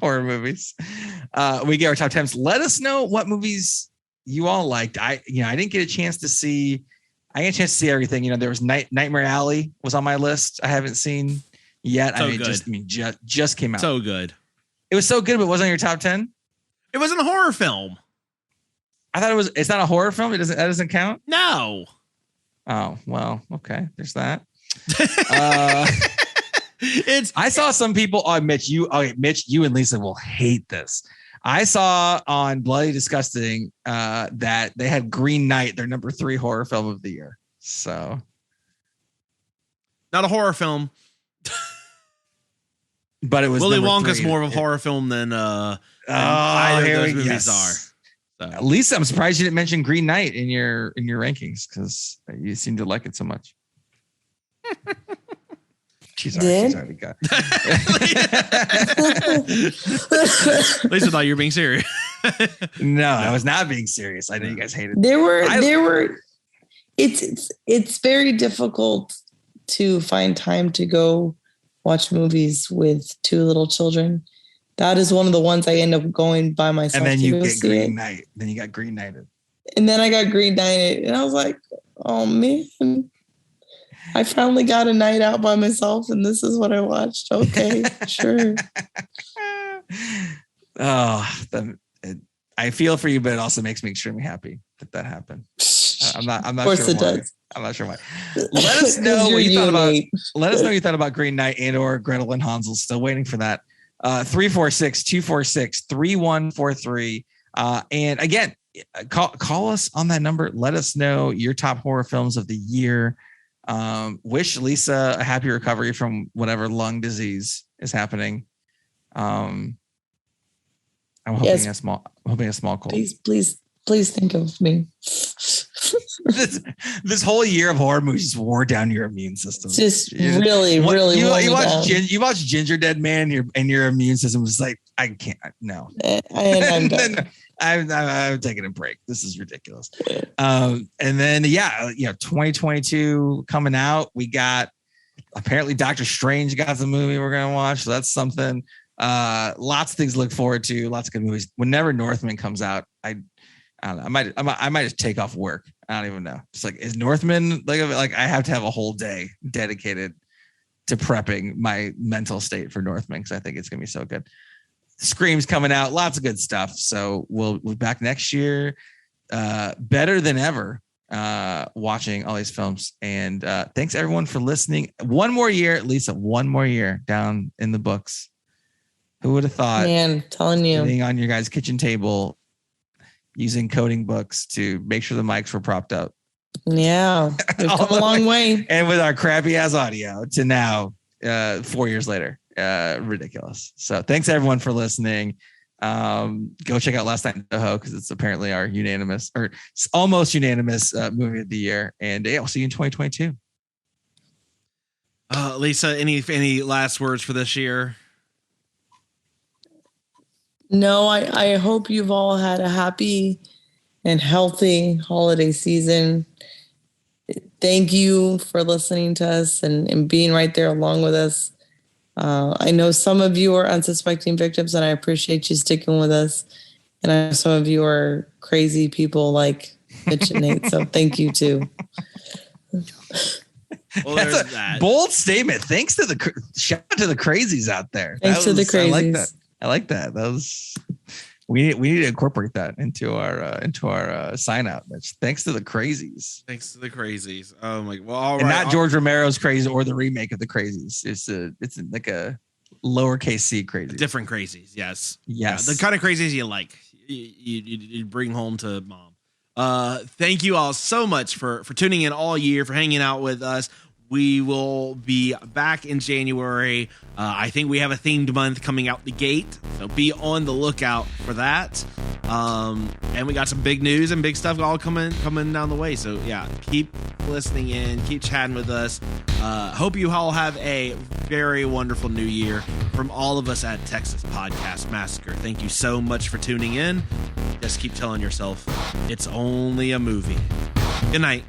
Speaker 3: horror movies. We gave our top 10s. Let us know what movies you all liked. I didn't get a chance to see. I got a chance to see everything. There was Nightmare Alley was on my list. I haven't seen yet.
Speaker 2: So
Speaker 3: just came out.
Speaker 2: So good.
Speaker 3: It was so good, but it wasn't on your top 10.
Speaker 2: It wasn't a horror film. I thought it was.
Speaker 3: It's not a horror film. That doesn't count.
Speaker 2: No.
Speaker 3: Oh well. Okay. There's that. I saw some people. Oh, Mitch, you and Lisa will hate this. I saw on Bloody Disgusting that they had Green Knight, their number 3 horror film of the year. So,
Speaker 2: not a horror film.
Speaker 3: But it was
Speaker 2: Willy Wonka's more of a horror film than either of those movies are. So.
Speaker 3: Lisa, I'm surprised you didn't mention Green Knight in your rankings because you seem to like it so much. She's already got.
Speaker 2: Lisa thought you were being serious.
Speaker 3: No, I was not being serious. I know you guys hated.
Speaker 4: There were. It's very difficult to find time to go watch movies with 2 little children. That is one of the ones I end up going by myself.
Speaker 3: And then you get Green Knight. Then you got Green Knighted.
Speaker 4: And then I got Green Knighted. And I was like, oh man, I finally got a night out by myself and this is what I watched. Okay, sure. I feel for you, but it also makes me extremely happy that happened. I'm not of course
Speaker 3: sure
Speaker 4: it
Speaker 3: why.
Speaker 4: does.
Speaker 3: I'm not sure why. Let us know what you thought about. Let us know what you thought about Green Knight and or Gretel and Hansel. Still waiting for that. 346-246-3143. And again, call us on that number. Let us know your top horror films of the year. Wish Lisa a happy recovery from whatever lung disease is happening. I'm hoping a small cold.
Speaker 4: Please think of me.
Speaker 3: this whole year of horror movies just wore down your immune system.
Speaker 4: It's just really
Speaker 3: you watch Ginger Dead Man, and your immune system was like, I can't. No, I'm done. I'm taking a break. This is ridiculous. And then 2022 coming out. We got apparently Doctor Strange got the movie we're gonna watch. So that's something. Lots of things to look forward to. Lots of good movies. Whenever Northman comes out, I don't know. I might just take off work. I don't even know. It's like, is Northman like I have to have a whole day dedicated to prepping my mental state for Northman because I think it's gonna be so good. Scream's coming out, lots of good stuff. So we'll be back next year, better than ever, watching all these films. And thanks everyone for listening. One more year, Lisa, one more year down in the books. Who would have thought? Man, telling you, sitting on your guys' kitchen table, using coding books to make sure the mics were propped up. Yeah, we've come a long way. And with our crappy ass audio to now, 4 years later. Ridiculous. So thanks everyone for listening. Go check out Last Night in Soho because it's apparently our unanimous or almost unanimous movie of the year. And yeah, we'll see you in 2022.
Speaker 2: Lisa, any last words for this year?
Speaker 4: No, I hope you've all had a happy and healthy holiday season. Thank you for listening to us and being right there along with us. I know some of you are unsuspecting victims, and I appreciate you sticking with us. And I know some of you are crazy people like Mitch and Nate, so thank you too.
Speaker 3: Well, that's a bold statement. Thanks to shout out to the crazies out there.
Speaker 4: Thanks to the crazies.
Speaker 3: I like that. That was we need to incorporate that into our sign out. Thanks to the crazies.
Speaker 2: Thanks to the crazies. Oh my! Well, all
Speaker 3: and
Speaker 2: right.
Speaker 3: Not George Romero's Crazy or the remake of the Crazies. It's like a lowercase c crazy.
Speaker 2: Different crazies. Yes.
Speaker 3: Yeah,
Speaker 2: the kind of crazies you like. You bring home to mom. Thank you all so much for tuning in all year, for hanging out with us. We will be back in January. I think we have a themed month coming out the gate, so be on the lookout for that. And we got some big news and big stuff all coming down the way. So yeah, keep listening in, keep chatting with us. Hope you all have a very wonderful new year from all of us at Texas Podcast Massacre. Thank you so much for tuning in. Just keep telling yourself it's only a movie. Good night.